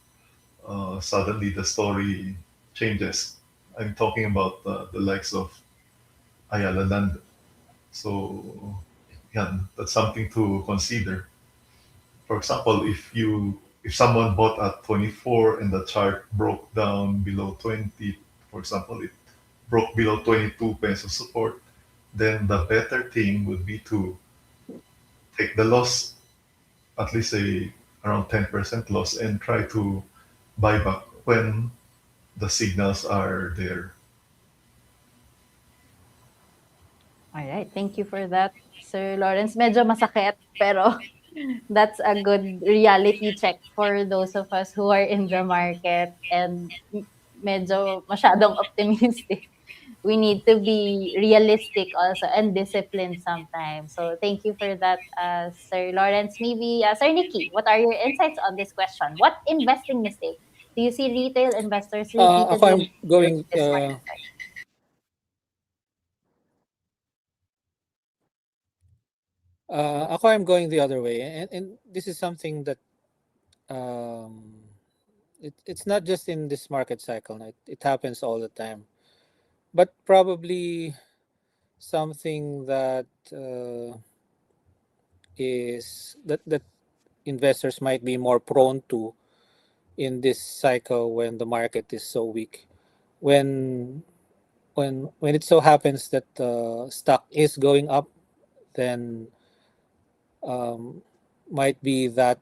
suddenly the story changes. I'm talking about the likes of Ayala Land. So yeah, that's something to consider. For example, if someone bought at 24 and the chart broke down below 20, for example, it broke below 22 pesos support, then the better thing would be to take the loss, at least a around 10% loss, and try to buy back when the signals are there. All right, thank you for that, Sir Lawrence. Medyo masakit, pero that's a good reality check for those of us who are in the market and medyo masyadong optimistic. We need to be realistic also and disciplined sometimes. So thank you for that, Sir Lawrence. Maybe, Sir Nicky, what are your insights on this question? What investing mistake do you see retail investors Ako repeatedly I'm make during going this market cycle? ako I'm going the other way, and this is something that um, it's not just in this market cycle. It happens all the time, but probably something that is that investors might be more prone to in this cycle when the market is so weak. When when it so happens that stock is going up, then um, might be that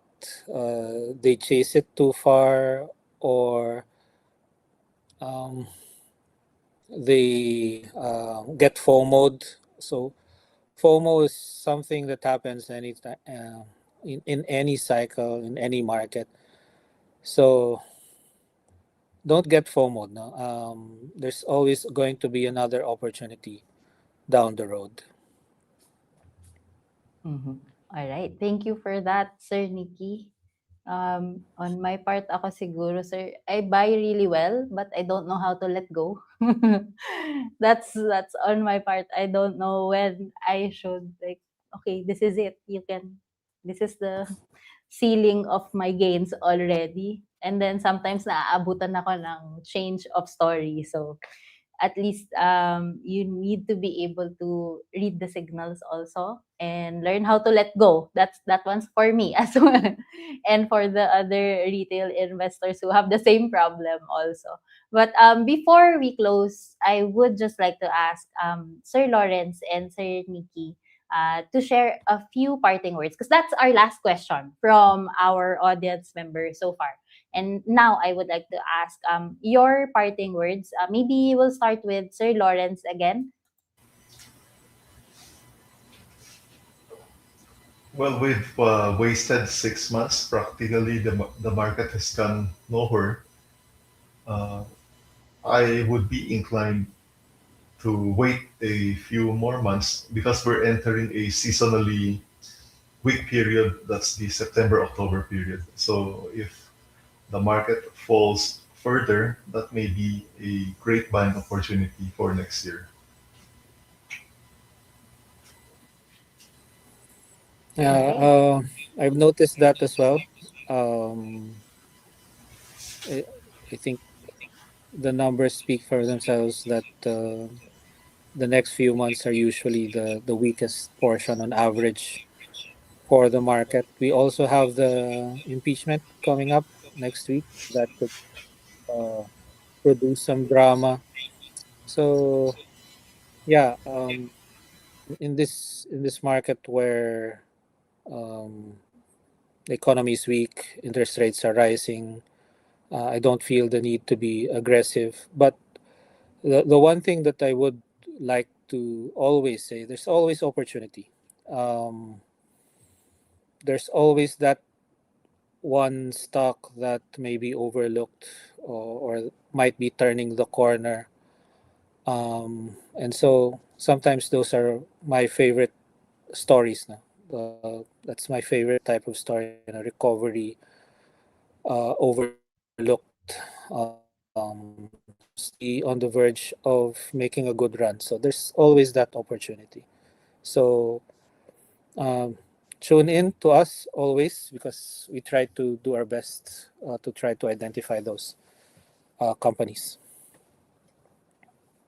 they chase it too far, or um, they get FOMO'd. So FOMO is something that happens in any cycle, in any market. So don't get FOMO'd. No? There's always going to be another opportunity down the road. Mhm. All right. Thank you for that, Sir Nicky. On my part, ako siguro, sir, I buy really well, but I don't know how to let go. That's on my part. I don't know when I should like. Okay, this is it. You can. This is the ceiling of my gains already. And then sometimes naaabutan ako ng change of story. So at least you need to be able to read the signals also and learn how to let go. That one's for me as well, and for the other retail investors who have the same problem also. But before we close, I would just like to ask Sir Lawrence and Sir Nikki to share a few parting words, because that's our last question from our audience members so far. And now I would like to ask your parting words. Maybe we'll start with Sir Lawrence again. Well, we've wasted 6 months. Practically, the market has gone nowhere. Uh, I would be inclined to wait a few more months because we're entering a seasonally weak period. That's the September October period. So if the market falls further, that may be a great buying opportunity for next year. Yeah, Okay. I've noticed that as well. Um, I think the numbers speak for themselves that the next few months are usually the weakest portion on average for the market. We also have the impeachment coming up next week that could uh, produce some drama. So yeah, in this market where um, the economy is weak, interest rates are rising. I don't feel the need to be aggressive. But the one thing that I would like to always say, there's always opportunity. Um, there's always that one stock that may be overlooked or might be turning the corner. And so sometimes those are my favorite stories. Na. That's my favorite type of story, recovery, overlooked, possibly on the verge of making a good run. So there's always that opportunity. So um, tune in to us always because we try to do our best to try to identify those companies.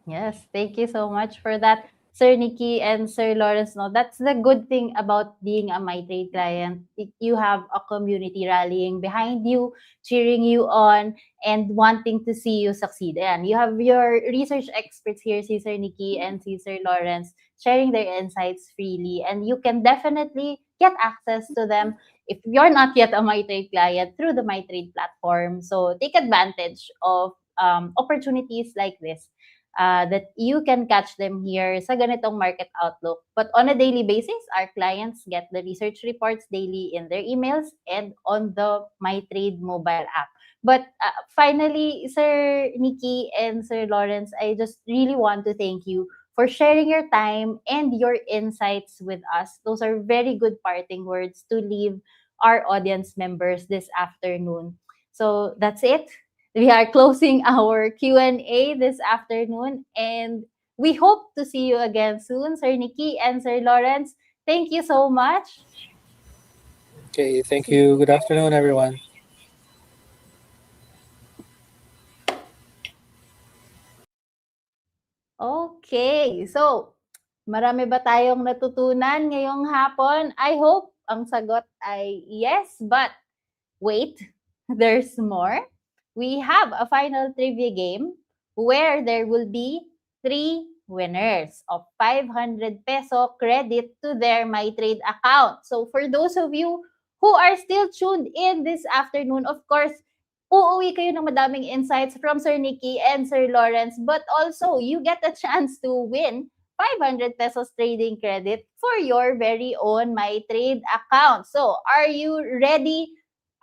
Yes, thank you so much for that, Sir Nicky and Sir Lawrence. No, that's the good thing about being a MyTrade client. You have a community rallying behind you, cheering you on, and wanting to see you succeed. And you have your research experts here, si Sir Nicky and si Sir Lawrence, sharing their insights freely. And you can definitely get access to them if you're not yet a MyTrade client through the MyTrade platform. So take advantage of opportunities like this that you can catch them here sa ganitong market outlook. But on a daily basis, our clients get the research reports daily in their emails and on the MyTrade mobile app. But finally, Sir Nicky and Sir Lawrence, I just really want to thank you for sharing your time and your insights with us. Those are very good parting words to leave our audience members this afternoon. So that's it. We are closing our Q&A this afternoon, and we hope to see you again soon, Sir Nicky and Sir Lawrence. Thank you so much. Okay, thank you. Good afternoon, everyone. Okay, so marami ba tayong natutunan ngayong hapon? I hope ang sagot ay yes, but wait, there's more. We have a final trivia game where there will be 3 winners of 500 peso credit to their MyTrade account. So for those of you who are still tuned in this afternoon, of course, uuwi kayo ng madaming insights from Sir Nicky and Sir Lawrence, but also you get a chance to win 500 pesos trading credit for your very own MyTrade account. So are you ready?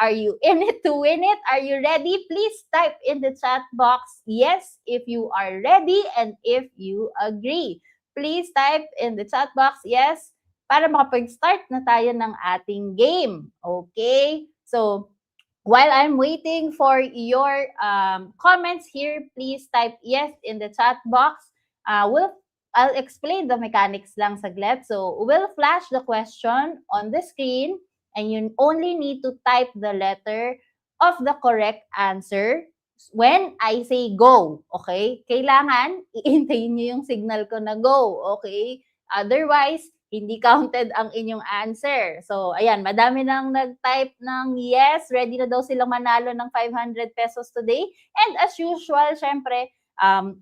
Are you in it to win it? Are you ready? Please type in the chat box yes if you are ready and if you agree. Please type in the chat box yes para makapag-start na tayo ng ating game. Okay? So, while I'm waiting for your comments here, please type yes in the chat box. I'll explain the mechanics lang saglit. So, we'll flash the question on the screen and you only need to type the letter of the correct answer when I say go. Okay? Kailangan iintayin nyo yung signal ko na go. Okay? Otherwise, hindi counted ang inyong answer. So, ayan, madami nang nag-type ng yes. Ready na daw silang manalo ng 500 pesos today. And as usual, syempre,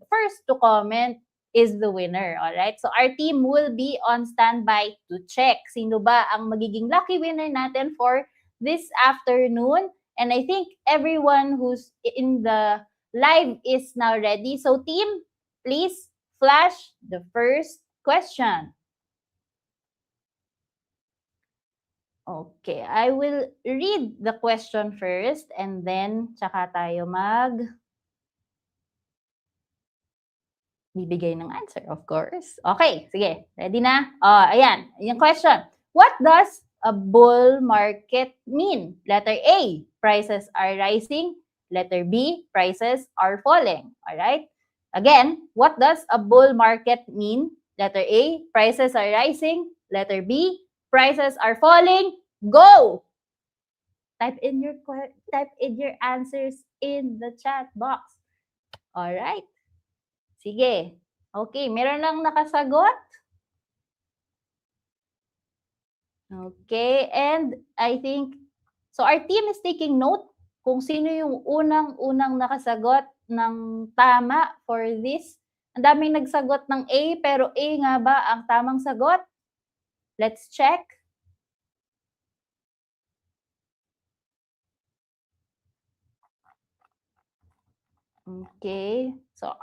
first to comment is the winner. Alright? So, our team will be on standby to check sino ba ang magiging lucky winner natin for this afternoon. And I think everyone who's in the live is now ready. So, team, please flash the first question. Okay, I will read the question first and then tsaka tayo bibigay ng answer, of course. Okay, sige. Ready na? Ayan, yung question. What does a bull market mean? Letter A, prices are rising. Letter B, prices are falling. All right? Again, what does a bull market mean? Letter A, prices are rising. Letter B, prices are falling. Go! Type in your answers in the chat box. All right. Sige. Okay, meron lang nakasagot. Okay, and I think, so our team is taking note kung sino yung unang-unang nakasagot ng tama for this. Ang daming nagsagot ng A, pero A nga ba ang tamang sagot? Let's check. Okay, so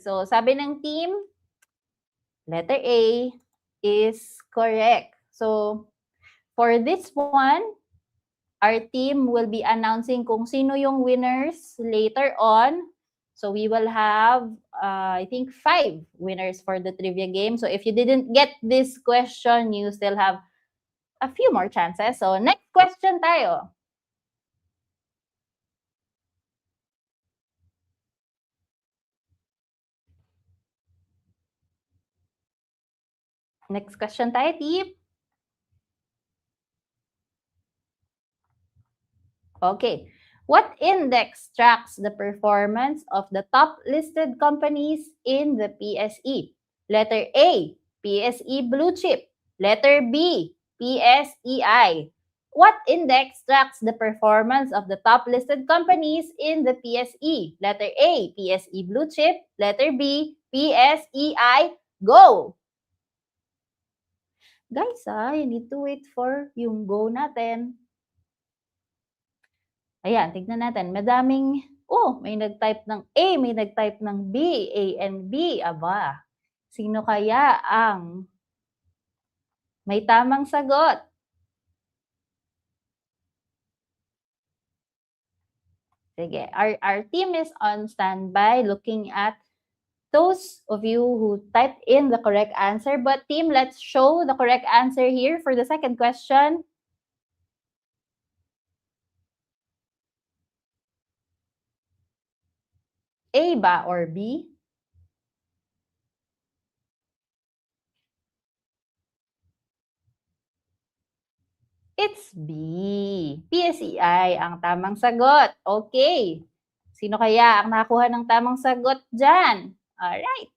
so sabi ng team, letter A is correct. So for this one, our team will be announcing kung sino yung winners later on. So we will have, I think, 5 winners for the trivia game. So if you didn't get this question, you still have a few more chances. So next question tayo. Next question tayo, team. Okay. What index tracks the performance of the top listed companies in the PSE? Letter A, PSE Blue Chip. Letter B, PSEI. What index tracks the performance of the top listed companies in the PSE? Letter A, PSE Blue Chip. Letter B, PSEI. Go! Guys, you need to wait for yung go natin. Ayan, tignan natin. Madaming, may nag-type ng A, may nag-type ng B, A and B. Aba, sino kaya ang may tamang sagot? Sige, our team is on standby looking at those of you who typed in the correct answer. But team, let's show the correct answer here for the second question. A ba or B? It's B. PSEI ang tamang sagot. Okay. Sino kaya ang nakakuha ng tamang sagot dyan? Alright.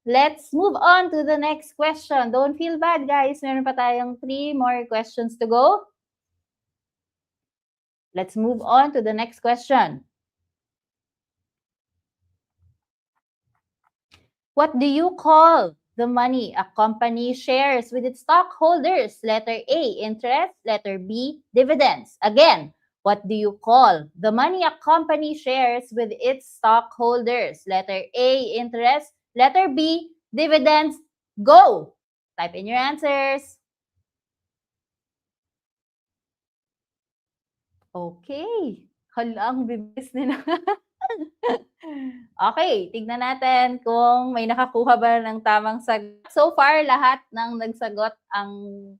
Let's move on to the next question. Don't feel bad, guys. Meron pa tayong 3 more questions to go. Let's move on to the next question. What do you call the money a company shares with its stockholders? Letter A, interest. Letter B, dividends. Again, what do you call the money a company shares with its stockholders? Letter A, interest. Letter B, dividends. Go! Type in your answers. Okay. Hala, ang bibilis nila. Okay, tignan natin kung may nakakuha ba ng tamang sagot. So far, lahat ng nagsagot ang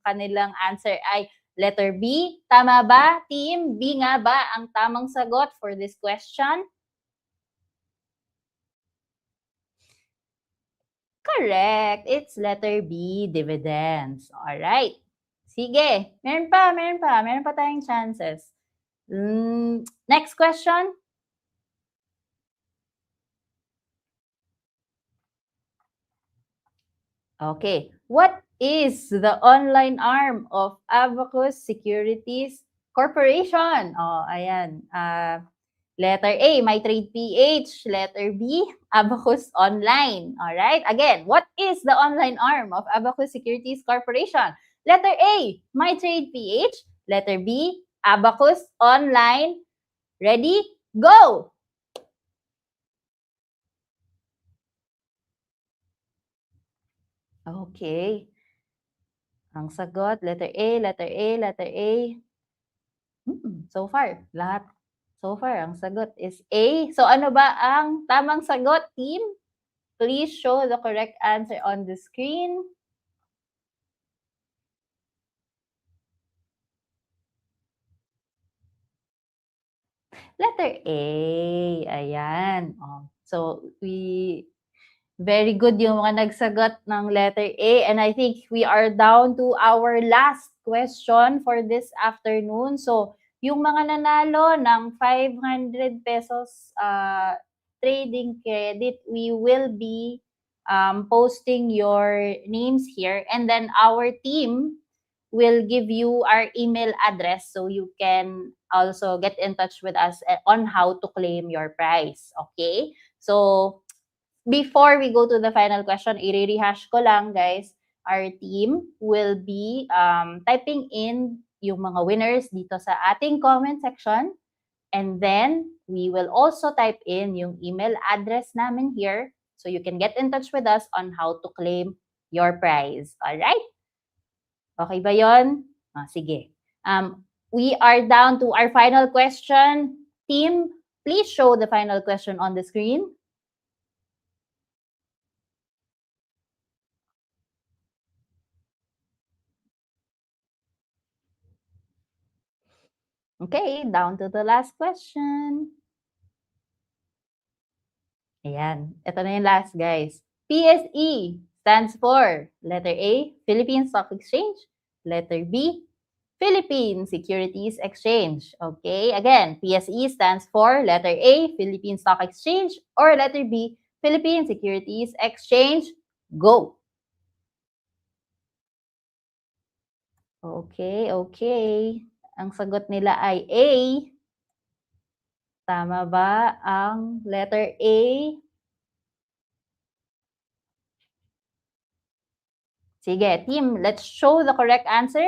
kanilang answer ay letter B. Tama ba, team? B nga ba ang tamang sagot for this question? Correct. It's letter B, dividends. Alright. Sige. Meron pa tayong chances. Next question. Okay. What is the online arm of Abacus Securities Corporation? Ayan. Letter A, MyTrade PH. Letter B, Abacus Online. All right. Again, what is the online arm of Abacus Securities Corporation? Letter A, MyTrade PH. Letter B, Abacus Online. Ready? Go! Okay. Ang sagot, letter A, letter A, letter A. So far, lahat. So far, ang sagot is A. So ano ba ang tamang sagot, team? Please show the correct answer on the screen. Letter A. Ayan. So, Very good yung mga nagsagot ng letter A. And I think we are down to our last question for this afternoon. So, yung mga nanalo ng 500 pesos trading credit, we will be posting your names here. And then our team will give you our email address so you can also get in touch with us on how to claim your prize. Okay? So, before we go to the final question, i-rehash ko lang, guys. Our team will be typing in yung mga winners dito sa ating comment section. And then, we will also type in yung email address namin here so you can get in touch with us on how to claim your prize. Alright? Okay ba yon? Sige. We are down to our final question. Team, please show the final question on the screen. Okay, down to the last question. Ayan, ito na yung last, guys. PSE stands for letter A, Philippine Stock Exchange. Letter B, Philippine Securities Exchange. Okay, again, PSE stands for letter A, Philippine Stock Exchange, or letter B, Philippine Securities Exchange. Go! Okay, okay. Ang sagot nila ay A. Tama ba ang letter A? Sige, team, let's show the correct answer.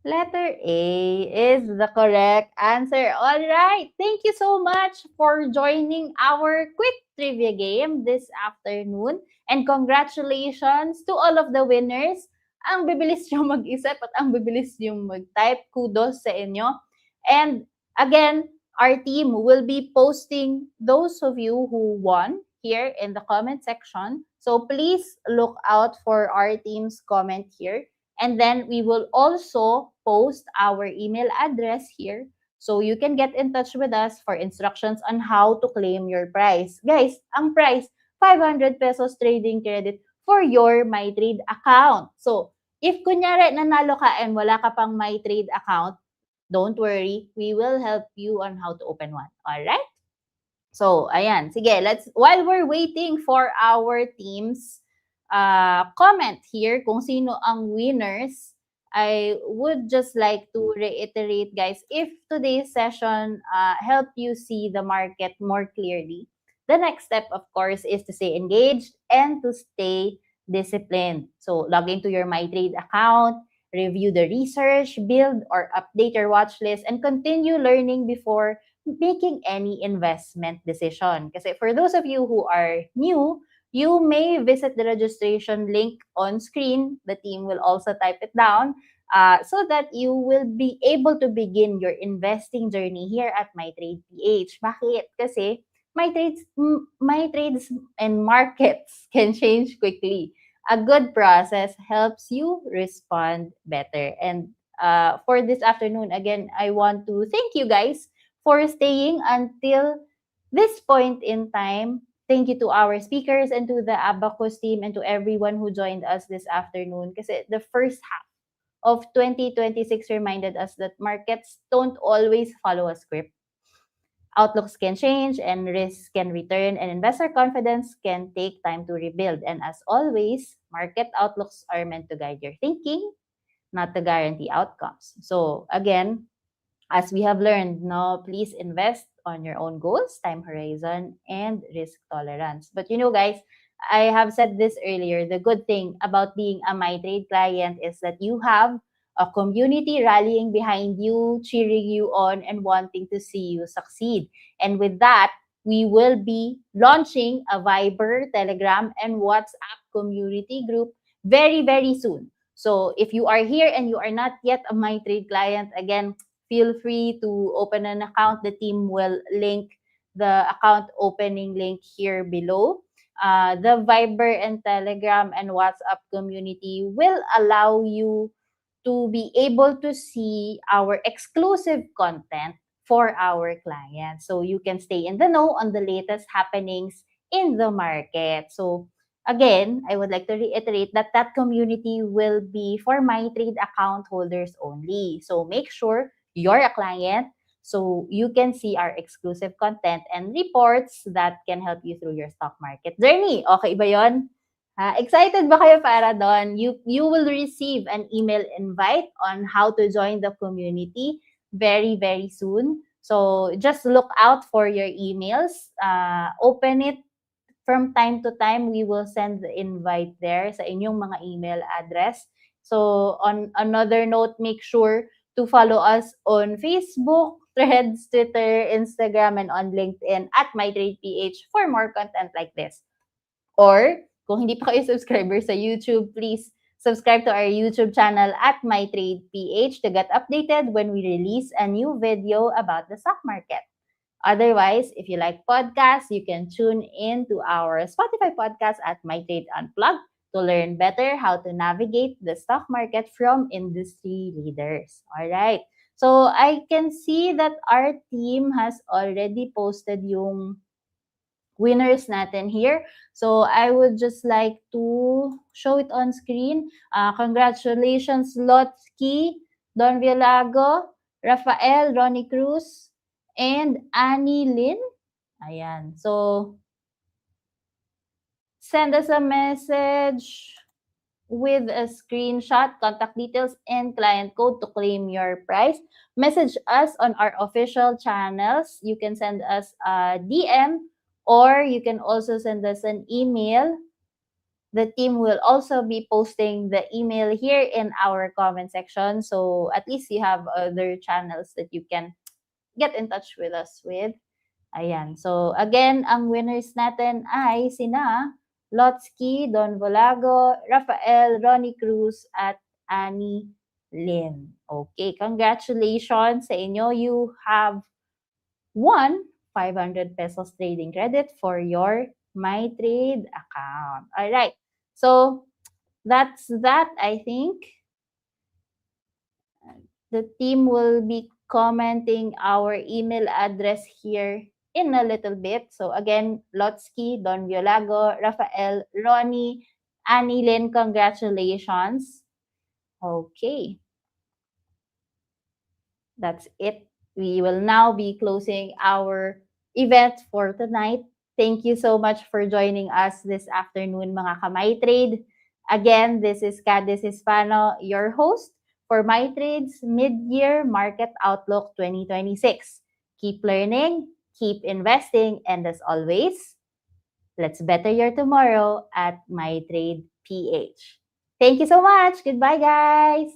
Letter A is the correct answer. All right. Thank you so much for joining our quick trivia game this afternoon. And congratulations to all of the winners. Ang bibilis yung mag-isip at ang bibilis yung mag-type. Kudos sa inyo. And again, our team will be posting those of you who won here in the comment section. So please look out for our team's comment here. And then we will also post our email address here so you can get in touch with us for instructions on how to claim your prize. Guys, ang prize, 500 pesos trading credit for your MyTrade account. So, if kunyari nanalo ka and wala ka pang MyTrade account, don't worry, we will help you on how to open one. Alright? So, ayan. Sige, while we're waiting for our teams comment here kung sino ang winners, I would just like to reiterate, guys, if today's session helped you see the market more clearly, the next step, of course, is to stay engaged and to stay disciplined. So, log into your MyTrade account, review the research, build or update your watch list, and continue learning before making any investment decision. Kasi for those of you who are new, you may visit the registration link on screen. The team will also type it down so that you will be able to begin your investing journey here at MyTrade PH. Bakit? Kasi MyTrades and markets can change quickly. A good process helps you respond better. And for this afternoon, again, I want to thank you guys for staying until this point in time. Thank you to our speakers and to the Abacus team and to everyone who joined us this afternoon. Kasi the first half of 2026 reminded us that markets don't always follow a script. Outlooks can change and risks can return and investor confidence can take time to rebuild. And as always, market outlooks are meant to guide your thinking, not to guarantee outcomes. So again, as we have learned, no, please invest on your own goals, time horizon, and risk tolerance. But you know, guys, I have said this earlier, the good thing about being a MyTrade client is that you have a community rallying behind you, cheering you on, and wanting to see you succeed. And with that, we will be launching a Viber, Telegram, and WhatsApp community group very, very soon. So if you are here and you are not yet a MyTrade client, again, feel free to open an account. The team will link the account opening link here below. The Viber and Telegram and WhatsApp community will allow you to be able to see our exclusive content for our clients. So you can stay in the know on the latest happenings in the market. So again, I would like to reiterate that that community will be for MyTrade account holders only. So make sure you're a client so you can see our exclusive content and reports that can help you through your stock market journey. Okay ba yon? Excited ba kayo para doon? You will receive an email invite on how to join the community very, very soon. So just look out for your emails. Open it from time to time. We will send the invite there sa inyong mga email address. So on another note, make sure to follow us on Facebook, Threads, Twitter, Instagram, and on LinkedIn at MyTradePH for more content like this. Or, kung hindi pa kayo subscriber sa YouTube, please subscribe to our YouTube channel at MyTradePH to get updated when we release a new video about the stock market. Otherwise, if you like podcasts, you can tune in to our Spotify podcast at MyTrade Unplugged to learn better how to navigate the stock market from industry leaders. All right. So, I can see that our team has already posted yung winners natin here. So I would just like to show it on screen. Congratulations, Lotsky, Don Villago, Rafael, Ronnie Cruz, and Annie Lynn. Ayan. So, send us a message with a screenshot, contact details, and client code to claim your prize. Message us on our official channels. You can send us a DM or you can also send us an email. The team will also be posting the email here in our comment section. So at least you have other channels that you can get in touch with us with. Ayan. So again, ang winners natin ay sina Lotsky, Don Volago, Rafael, Ronnie Cruz, at Annie Lynn. Okay, congratulations sa inyo. You have won 500 pesos trading credit for your MyTrade account. All right. So that's that, I think. The team will be commenting our email address here in a little bit. So again, Lotsky, Don Violago, Rafael, Ronnie, Annie Lynn, congratulations. Okay. That's it. We will now be closing our event for tonight. Thank you so much for joining us this afternoon, mga ka-MyTrade. Again, this is Cadis Hispano, your host for MyTrade's Mid-Year Market Outlook 2026. Keep learning, keep investing, and as always, let's better your tomorrow at MyTrade PH. Thank you so much. Goodbye, guys.